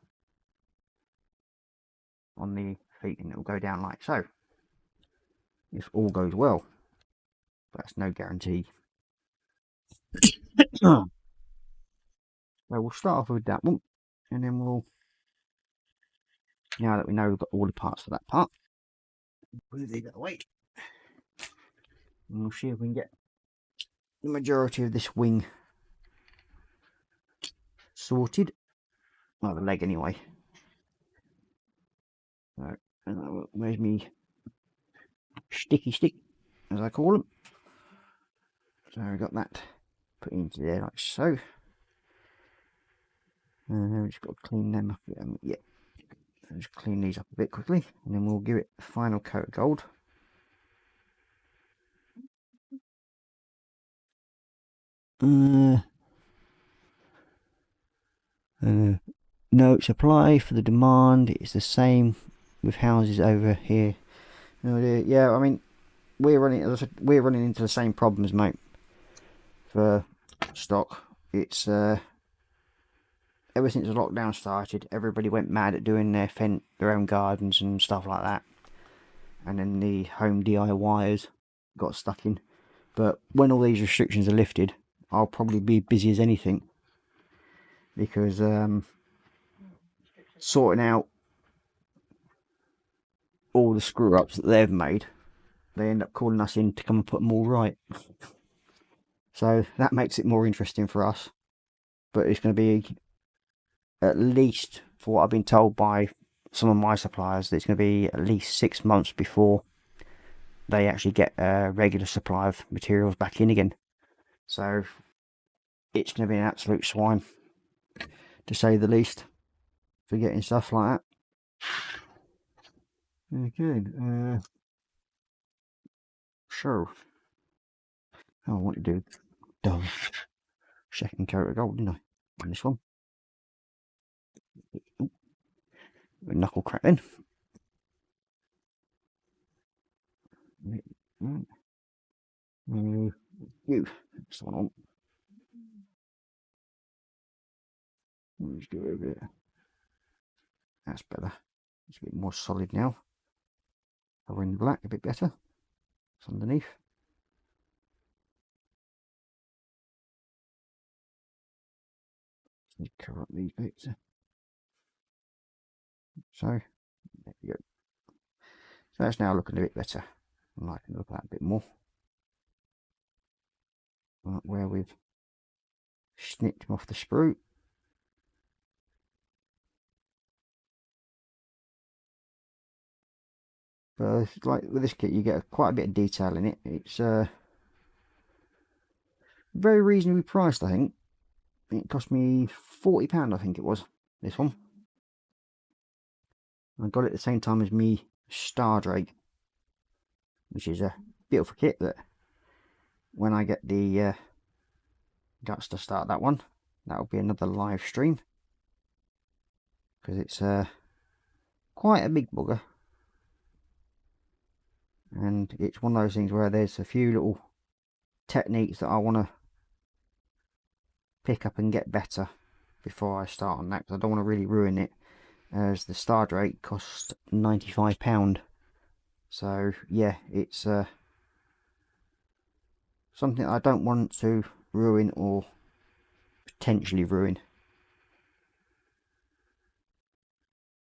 on the feet, and it will go down like so. If all goes well. But that's no guarantee. So we'll start off with that one, and then we'll, now that we know we've got all the parts for that part, we'll leave it away. And we'll see if we can get the majority of this wing sorted. Well, the leg anyway. So, where's me sticky stick, as I call them. So we got that put into there like so. And we've just got to clean them up. Yeah, just clean these up a bit quickly, and then we'll give it a final coat of gold. No supply for the demand. It's the same with houses over here. Yeah, I mean, we're running into the same problems, mate. For stock, it's ever since the lockdown started, everybody went mad at doing their own gardens and stuff like that, and then the home DIYers got stuck in. But when all these restrictions are lifted, I'll probably be busy as anything, because sorting out all the screw ups that they've made, they end up calling us in to come and put them all right. So that makes it more interesting for us. But it's going to be, at least for what I've been told by some of my suppliers, that it's going to be at least 6 months before they actually get a regular supply of materials back in again. So it's going to be an absolute swine, to say the least, for getting stuff like that. Okay. So, I want to do dull second coat of gold, didn't I? On this one. Ooh, knuckle crack then. You, that's the one on. Let's do it over there. That's better. It's a bit more solid now. Covering the black a bit better. It's underneath. Just need to cover up these bits. So, there we go. So that's now looking a bit better. I'm liking look at that a bit more. Right, where we've snipped him off the sprue. But like with this kit, you get quite a bit of detail in it. It's very reasonably priced, I think. It cost me £40, I think it was, this one. I got it at the same time as me Stardrake, which is a beautiful kit that when I get the guts to start that one, that'll be another live stream, because it's quite a big bugger, and it's one of those things where there's a few little techniques that I want to pick up and get better before I start on that, because I don't want to really ruin it, as the Stardrake cost £95. So yeah, it's something I don't want to ruin or potentially ruin,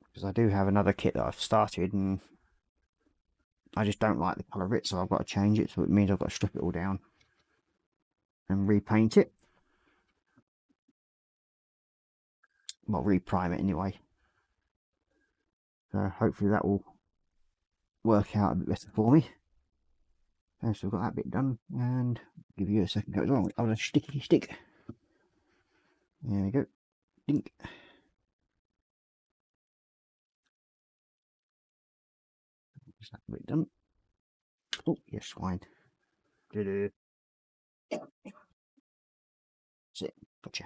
because I do have another kit that I've started and I just don't like the colour of it, so I've got to change it. So it means I've got to strip it all down and repaint it. Well, reprime it anyway. So hopefully that will work out a bit better for me. Okay, so I've got that bit done, and give you a second coat as well. On a sticky stick. There we go. Dink. Is that bit done? Oh, yes, swine. That's it. Gotcha.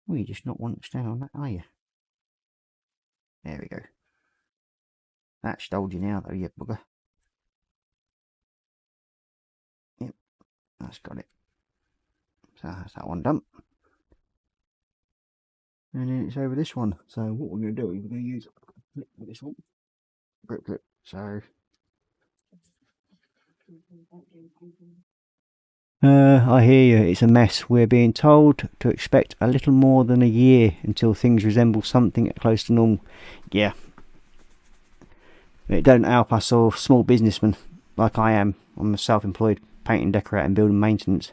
Well, you just not want to stand on that, are you? There we go. That's told you now, though, you bugger. Yep, that's got it. So that's that one done. And then it's over this one. So what we're going to do is we're going to use a clip for this one. Grip clip. So I hear you, it's a mess. We're being told to expect a little more than a year until things resemble something close to normal. Yeah. It don't help us or small businessmen like I am. I'm a self-employed painting, decorating, building maintenance.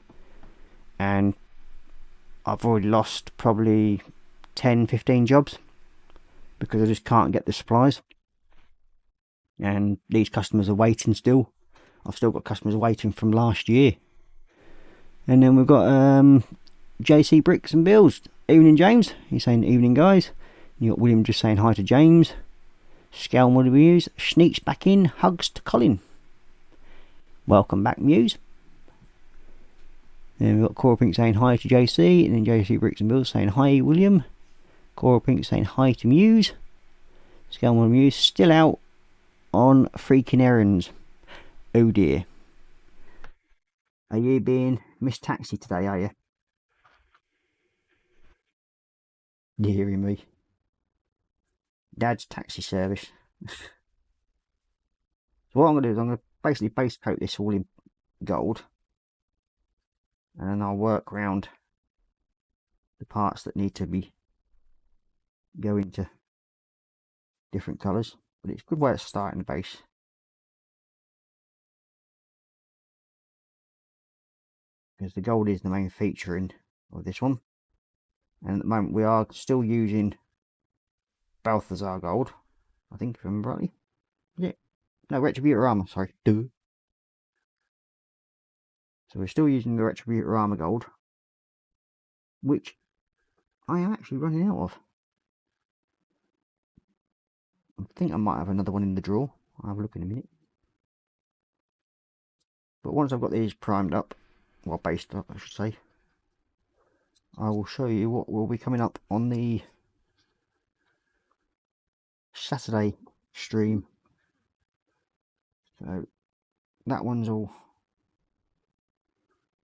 And I've already lost probably 10-15 jobs because I just can't get the supplies. And these customers are waiting still. I've still got customers waiting from last year. And then we've got JC Bricks and Bills. Evening, James. He's saying evening, guys. You got William just saying hi to James. Scale Model Muse. Sneaks back in. Hugs to Colin. Welcome back, Muse. Then we've got Korra Pink saying hi to JC, and then JC Bricks and Bills saying hi, William. Korra Pink saying hi to Muse. Scalmon Muse still out on freaking errands. Oh dear. Are you being Miss Taxi today, are you? Deary me. Dad's taxi service. So what I'm going to do is I'm going to basically base coat this all in gold. And then I'll work around the parts that need to be go into different colours. But it's a good way of starting the base. Because the gold is the main feature of this one. And at the moment we are still using Balthazar gold, I think, if I remember rightly. Is it? No, Retributor armor, sorry. Duh. So we're still using the Retributor armor gold, which I am actually running out of. I think I might have another one in the drawer. I'll have a look in a minute. But once I've got these primed up, well, based up I should say, I will show you what will be coming up on the Saturday stream. So that one's all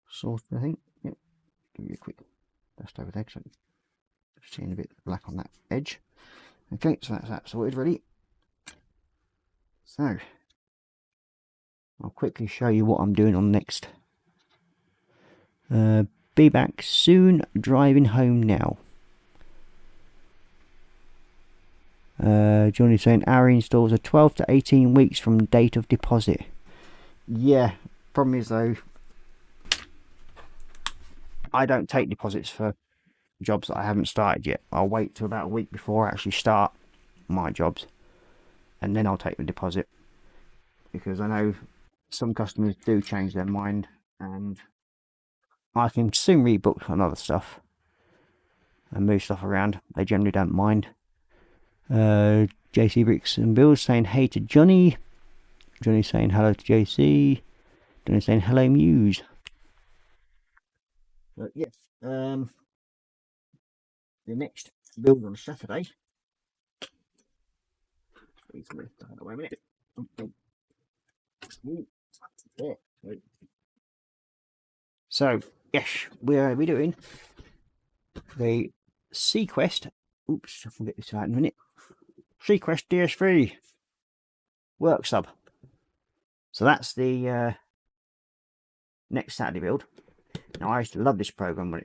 sorted, I think. Yep. Give you a quick dust over there, so just seeing a bit black on that edge. Okay, so that's that sorted, ready. So I'll quickly show you what I'm doing on next. Be back soon, driving home now. Johnny's saying our installs are 12 to 18 weeks from date of deposit. Yeah, problem is though, I don't take deposits for jobs that I haven't started yet. I'll wait till about a week before I actually start my jobs, and then I'll take the deposit, because I know some customers do change their mind, and I can soon rebook on other stuff and move stuff around. They generally don't mind. JC Bricks and Bills saying hey to Johnny. Johnny saying hello to JC. Johnny saying hello Muse. But yes, the next build on Saturday. Wait a minute. So yes, we're doing the Sequest. Oops, I'll get this out in a minute. Sequest DS3 work sub. So that's the next Saturday build. Now I used to love this program when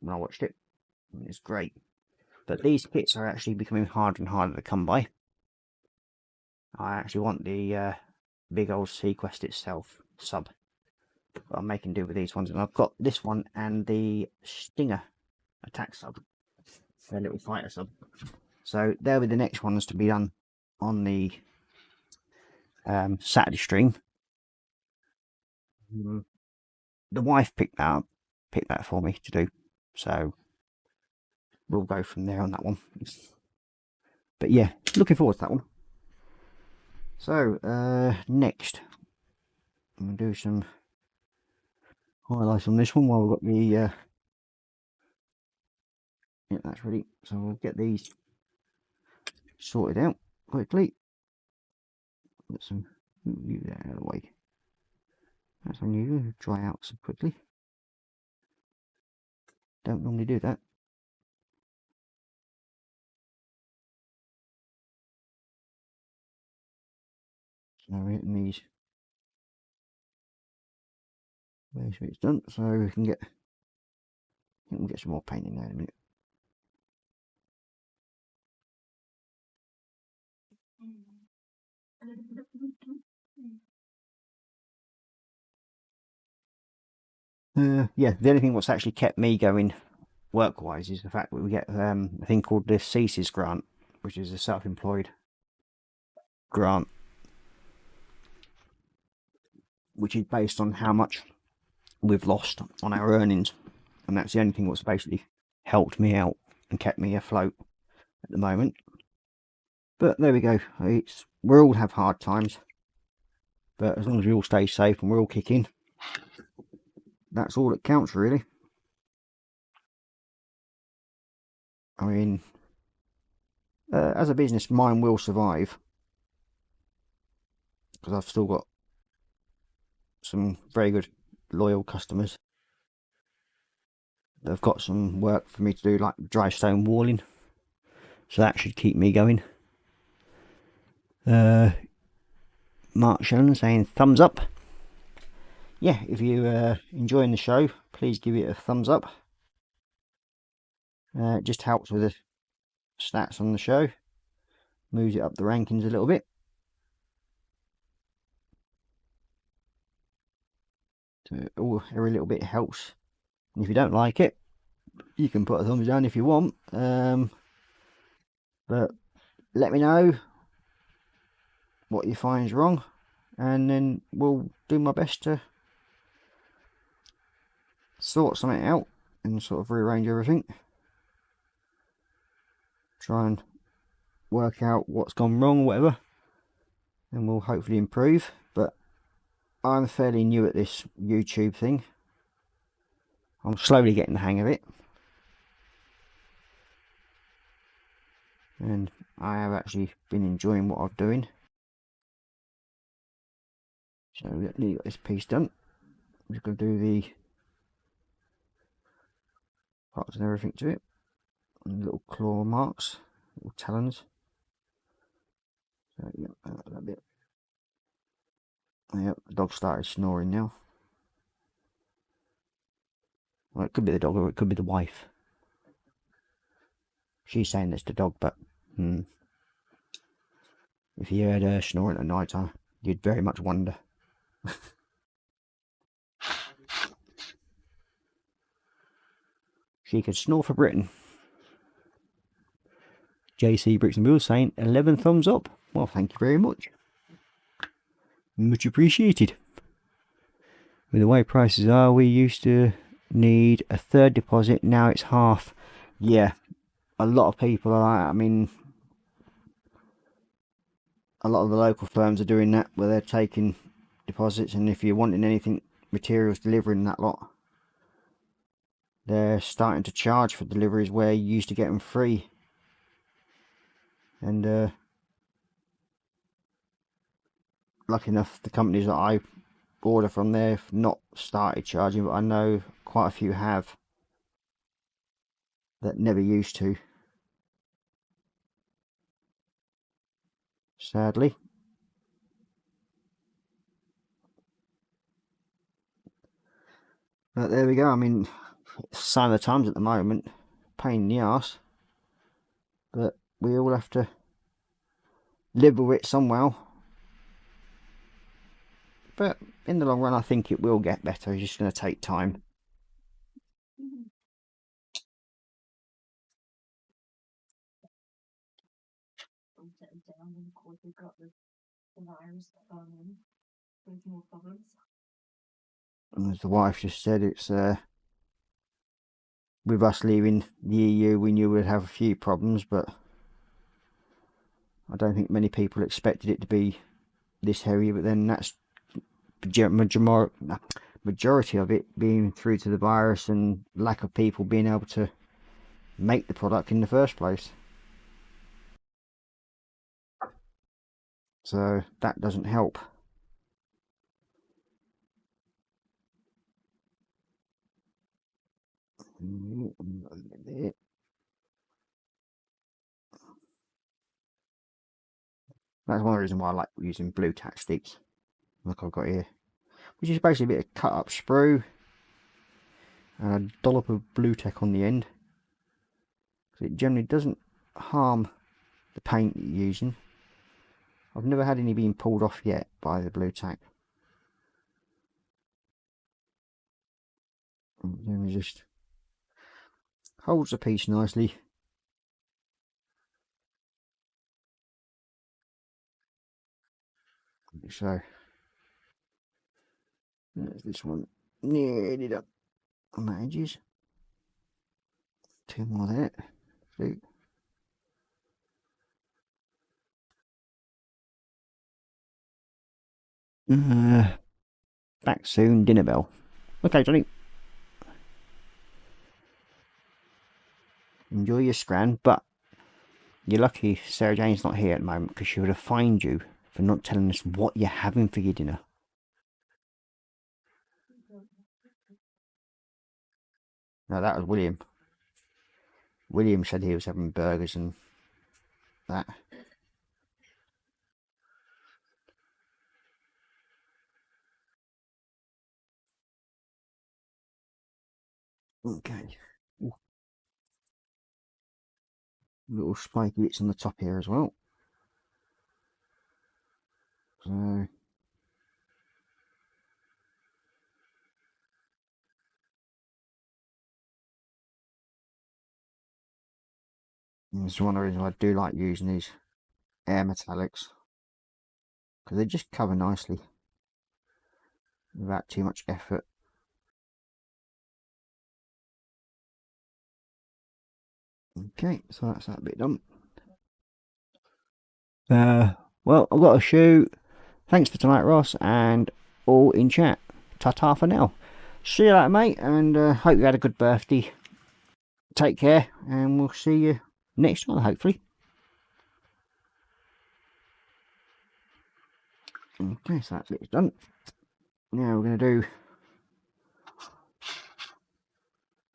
I watched it. It's great, but these kits are actually becoming harder and harder to come by. I actually want the big old Sequest itself sub, but I'm making do with these ones, and I've got this one and the Stinger attack sub, their little fighter sub. So they'll be the next ones to be done on the Saturday stream. The wife picked that for me to do, so we'll go from there on that one. But yeah, looking forward to that one. So next I'm going to do some highlights on this one while we've got the yeah, that's ready. So we'll get these sorted out quickly. Get some you there out of the way. That's unusual. Dry out so quickly. Don't normally do that. So we're hitting these base bits done, so we can get. I think we'll get some more paint in there in a minute. Yeah, the only thing what's actually kept me going work-wise is the fact that we get a thing called the CSIS grant, which is a self-employed grant, which is based on how much we've lost on our earnings, and that's the only thing that's basically helped me out and kept me afloat at the moment. But there we go. We all have hard times, but as long as we all stay safe and we're all kicking, that's all that counts, really. I mean, as a business, mine will survive, because I've still got some very good loyal customers. They've got some work for me to do, like dry stone walling, so that should keep me going. Mark Shannon saying thumbs up. Yeah, if you're enjoying the show, please give it a thumbs up. It just helps with the stats on the show, moves it up the rankings a little bit. So every little bit helps. And if you don't like it, you can put a thumbs down if you want. But let me know what you find is wrong, and then we'll do my best to sort something out and sort of rearrange everything. Try and work out what's gone wrong or whatever, and we'll hopefully improve. But I'm fairly new at this YouTube thing. I'm slowly getting the hang of it, and I have actually been enjoying what I'm doing. So we've nearly got this piece done. I'm just going to do the parts and everything to it, and little claw marks, little talons. So yeah, that bit. Yep, the dog started snoring now. Well, it could be the dog or it could be the wife. She's saying it's the dog, but if you heard her snoring at night time, you'd very much wonder. She could snore for Britain. JC Bricks and Wheels saying 11 thumbs up. Well, thank you very much. Much appreciated. With the way prices are, we used to need a third deposit. Now it's half. Yeah, a lot of people are. I mean, a lot of the local firms are doing that, where they're taking deposits, and if you're wanting anything, materials delivering that lot, they're starting to charge for deliveries where you used to get them free. And lucky enough, the companies that I order from, they've not started charging, but I know quite a few have that never used to, sadly. But there we go. I mean, it's a sign of the times at the moment. Pain in the arse, but we all have to live with it somehow. But in the long run, I think it will get better. It's just going to take time. Down, and of course we've got the virus gone in. There's more problems. And as the wife just said, it's with us leaving the EU, we knew we'd have a few problems, but I don't think many people expected it to be this heavy. But then that's majority of it being through to the virus and lack of people being able to make the product in the first place. So that doesn't help. That's one of the reasons why I like using blue tack sticks, like I've got here, which is basically a bit of cut up sprue and a dollop of blue tack on the end. It generally doesn't harm the paint you're using. I've never had any being pulled off yet by the blue tack. And then it just holds the piece nicely. So there's this one nearly done on the edges. Two more there. See? Back soon, dinner bell. Okay, Johnny. enjoy your scran, but you're lucky Sarah Jane's not here at the moment, because she would have fined you for not telling us what you're having for your dinner. No, that was William. William said he was having burgers and that. Okay. Ooh. Little spiky bits on the top here as well. So it's one of the reasons I do like using these air metallics, because they just cover nicely without too much effort. Okay, so that's that bit done. Well, I've got to shoot. Thanks for tonight, Ross, and all in chat. Ta-ta for now. See you later, mate, and hope you had a good birthday. Take care, and we'll see you next time, hopefully. Okay, so that's it done. Now we're going to do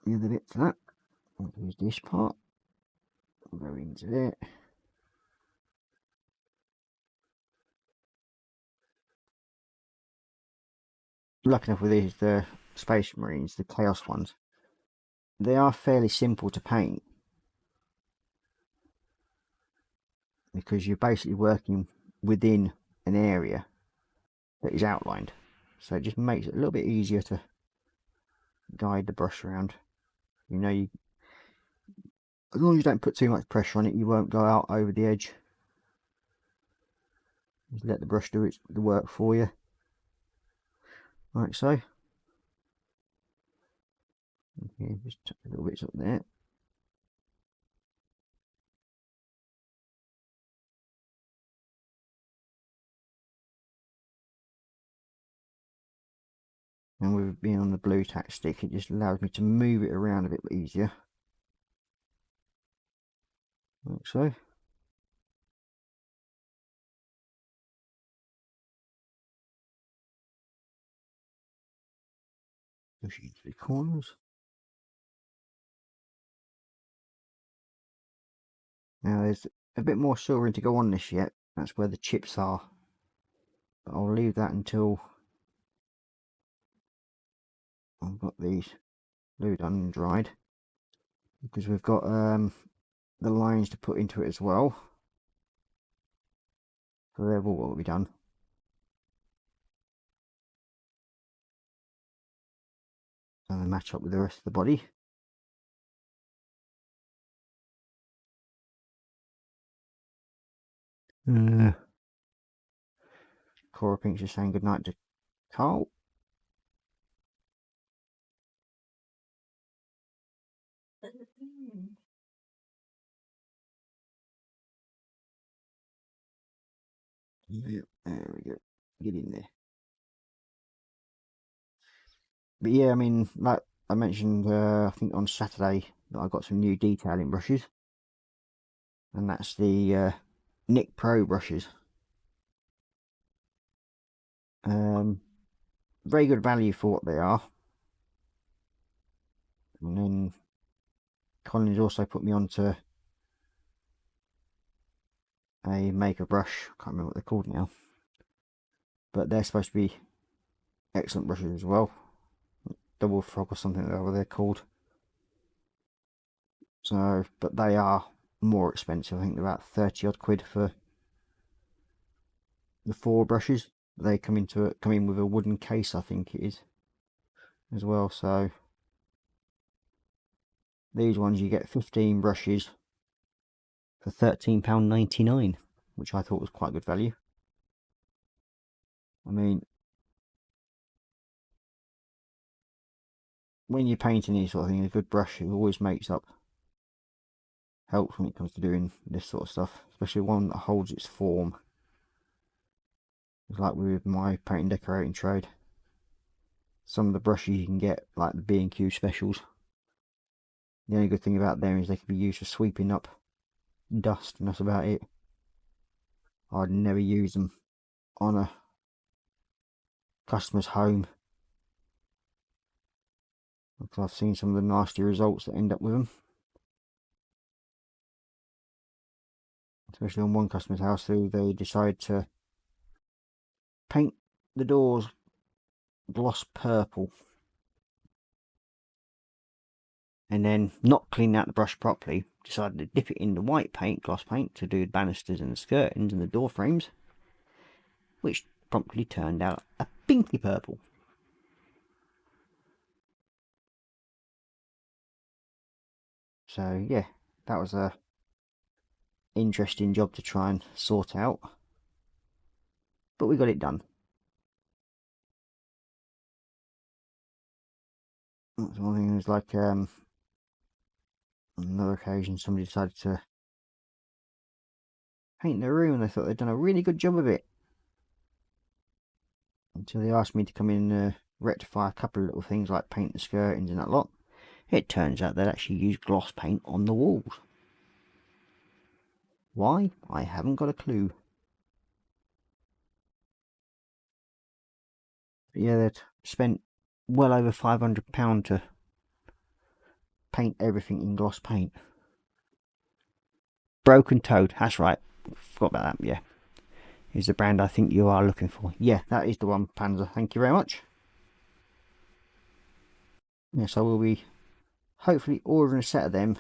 the other bit for that. We'll use this part. We'll go into there. Lucky enough with these, the Space Marines, the Chaos ones, they are fairly simple to paint, because you're basically working within an area that is outlined, so it just makes it a little bit easier to guide the brush around. You know, as long as you don't put too much pressure on it, you won't go out over the edge. Just let the brush do the work for you, like so. Okay, just tuck a little bits up there. And with being on the blue tack stick, it just allows me to move it around a bit easier, like so. Push it into the corners. Now there's a bit more silvering to go on this yet. That's where the chips are. But I'll leave that until I've got these glued on and dried, because we've got the lines to put into it as well. So they've all got to be done. And they match up with the rest of the body. Korra Pink's just saying goodnight to Carl. Yeah, there we go. Get in there. But yeah, I mean, like I mentioned, I think on Saturday, that I got some new detailing brushes, and that's the Nick Pro brushes. Very good value for what they are. And then Colin's also put me onto a maker brush. I can't remember what they're called now, but they're supposed to be excellent brushes as well. Double Frog or something, whatever they're called. So, but they are more expensive. I think they're about 30 odd quid for the 4 brushes. They come in with a wooden case, I think it is, as well. So these ones you get 15 brushes for £13.99, which I thought was quite good value. I mean, when you're painting these sort of things, a good brush, it always helps when it comes to doing this sort of stuff, especially one that holds its form. It's like with my painting decorating trade, some of the brushes you can get, like the B&Q specials, The only good thing about them is they can be used for sweeping up dust, and that's about it. I'd never use them on a customer's home, because I've seen some of the nasty results that end up with them. Especially on one customer's house who they decided to paint the doors gloss purple and then not clean out the brush properly, decided to dip it in the white paint, gloss paint, to do the banisters and the skirtings and the door frames, which promptly turned out a pinky purple. So yeah, that was a interesting job to try and sort out, but we got it done. That's one thing. It was like on another occasion somebody decided to paint their room and they thought they'd done a really good job of it, until they asked me to come in and rectify a couple of little things like paint the skirtings and that lot. It turns out they'd actually used gloss paint on the walls. Why? I haven't got a clue. But yeah, they'd spent well over £500 to paint everything in gloss paint. Broken Toad, that's right. Forgot about that, yeah. Is the brand I think you are looking for. Yeah, that is the one, Panzer. Thank you very much. Yes, I will be hopefully ordering a set of them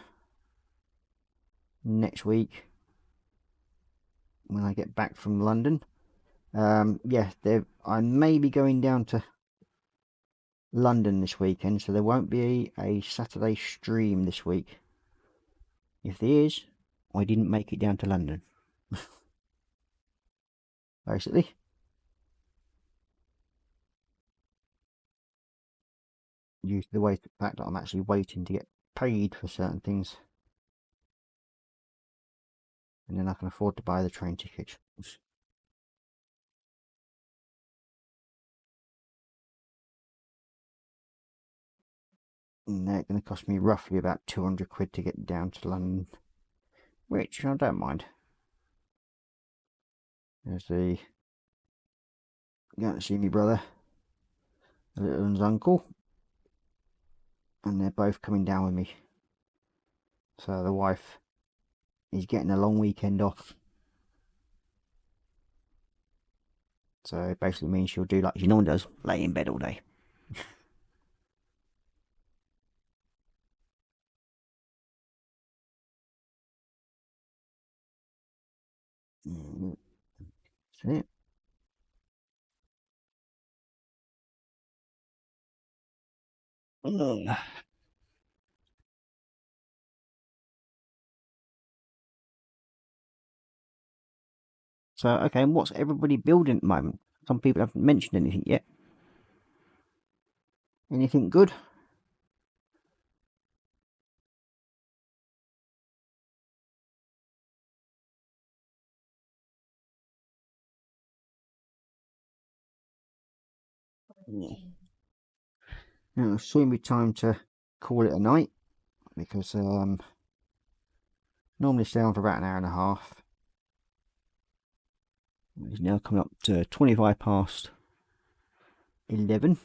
next week when I get back from London. Yeah, I may be going down to London this weekend, so there won't be a Saturday stream this week. If there is, I didn't make it down to London. Basically. Due to the fact that I'm actually waiting to get paid for certain things, and then I can afford to buy the train ticket. And they're going to cost me roughly about 200 quid to get down to London, which I don't mind. There's the going to see my brother, the little one's uncle, and they're both coming down with me. So the wife is getting a long weekend off. So it basically means she'll do like she normally does, lay in bed all day. That's it. So, okay, and what's everybody building at the moment? Some people haven't mentioned anything yet. Anything good? Yeah. Now, it'll soon be time to call it a night, because normally stay on for about an hour and a half. It's now coming up to 25 past 11.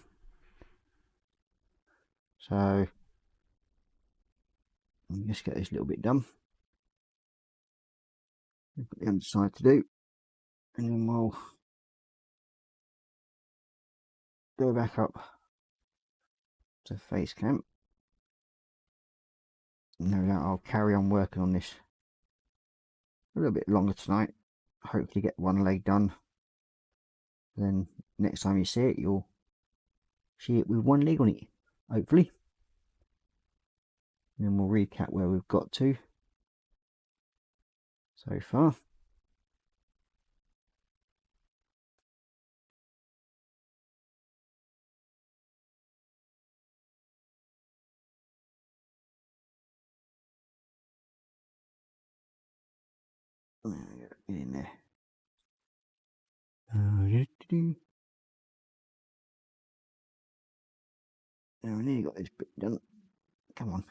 So I'll just get this little bit done. Put the underside to do, and then we'll go back up to face camp. No doubt I'll carry on working on this a little bit longer tonight. Hopefully get one leg done. Then next time you see it, you'll see it with one leg on it, hopefully. And then we'll recap where we've got to so far. Get in there. Now we nearly got this bit done. Come on.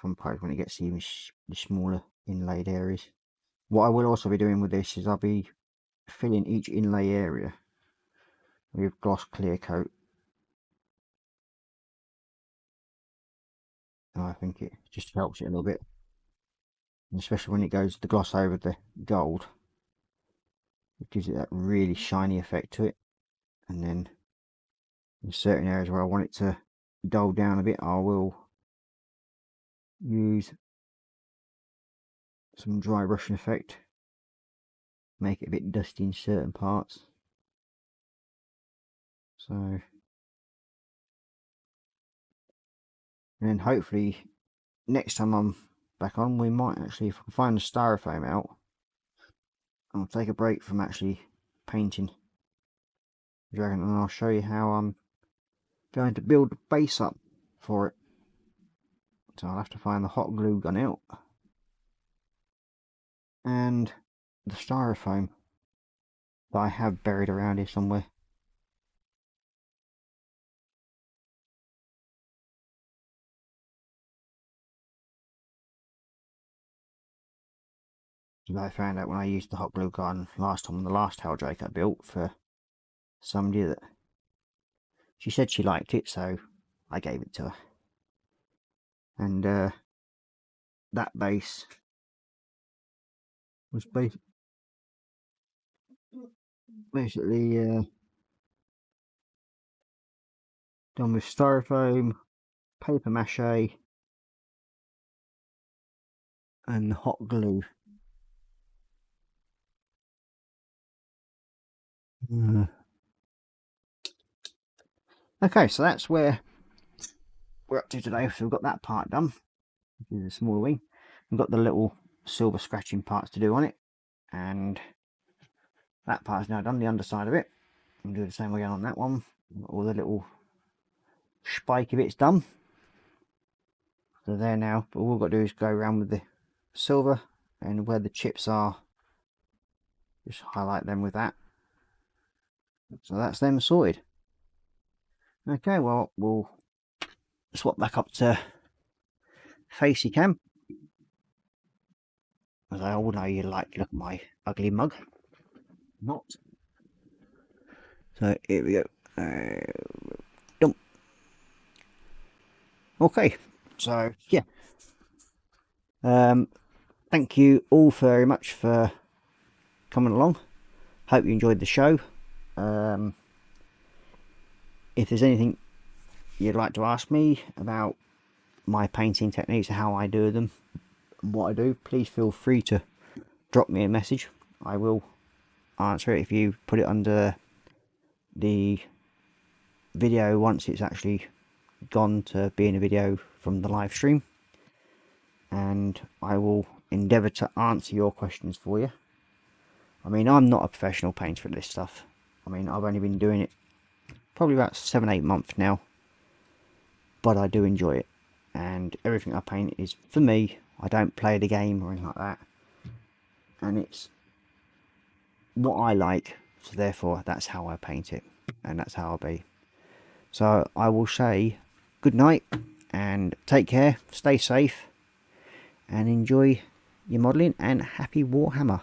from post when it gets even the smaller inlaid areas. What I will also be doing with this is I'll be filling each inlay area with gloss clear coat. And I think it just helps it a little bit, and especially when it goes the gloss over the gold, it gives it that really shiny effect to it. And then in certain areas where I want it to dull down a bit, I will use some dry brushing effect, make it a bit dusty in certain parts. So, and then hopefully next time I'm back on, we might actually, if I can find the styrofoam out, I'll take a break from actually painting the dragon, and I'll show you how I'm going to build the base up for it. So I'll have to find the hot glue gun out and the styrofoam that I have buried around here somewhere. So I found out when I used the hot glue gun last time on the last HELDRAKE I built for somebody, that she said she liked it, so I gave it to her. And that base was basically done with styrofoam, paper mache and hot glue. Okay, so that's where we're up to today. So we've got that part done, which is a smaller wing. We've got the little silver scratching parts to do on it, and that part's now done, the underside of it. I'll do the same again on that one. All the little spiky bits done. So there now, but all we've got to do is go around with the silver, and where the chips are, just highlight them with that. So that's them sorted. Okay, well, we'll swap back up to facey cam, as I all know you like to look at my ugly mug. Not. So here we go. Dump. Okay, so yeah. Thank you all very much for coming along. Hope you enjoyed the show. If there's anything you'd like to ask me about my painting techniques, how I do them, what I do, please feel free to drop me a message. I will answer it if you put it under the video once it's actually gone to being a video from the live stream, and I will endeavour to answer your questions for you. I mean, I'm not a professional painter at this stuff. I mean, I've only been doing it probably about 7-8 months now, but I do enjoy it, and everything I paint is for me. I don't play the game or anything like that, and it's what I like, so therefore that's how I paint it, and that's how I'll be. So I will say good night and take care, stay safe and enjoy your modelling, and happy Warhammer.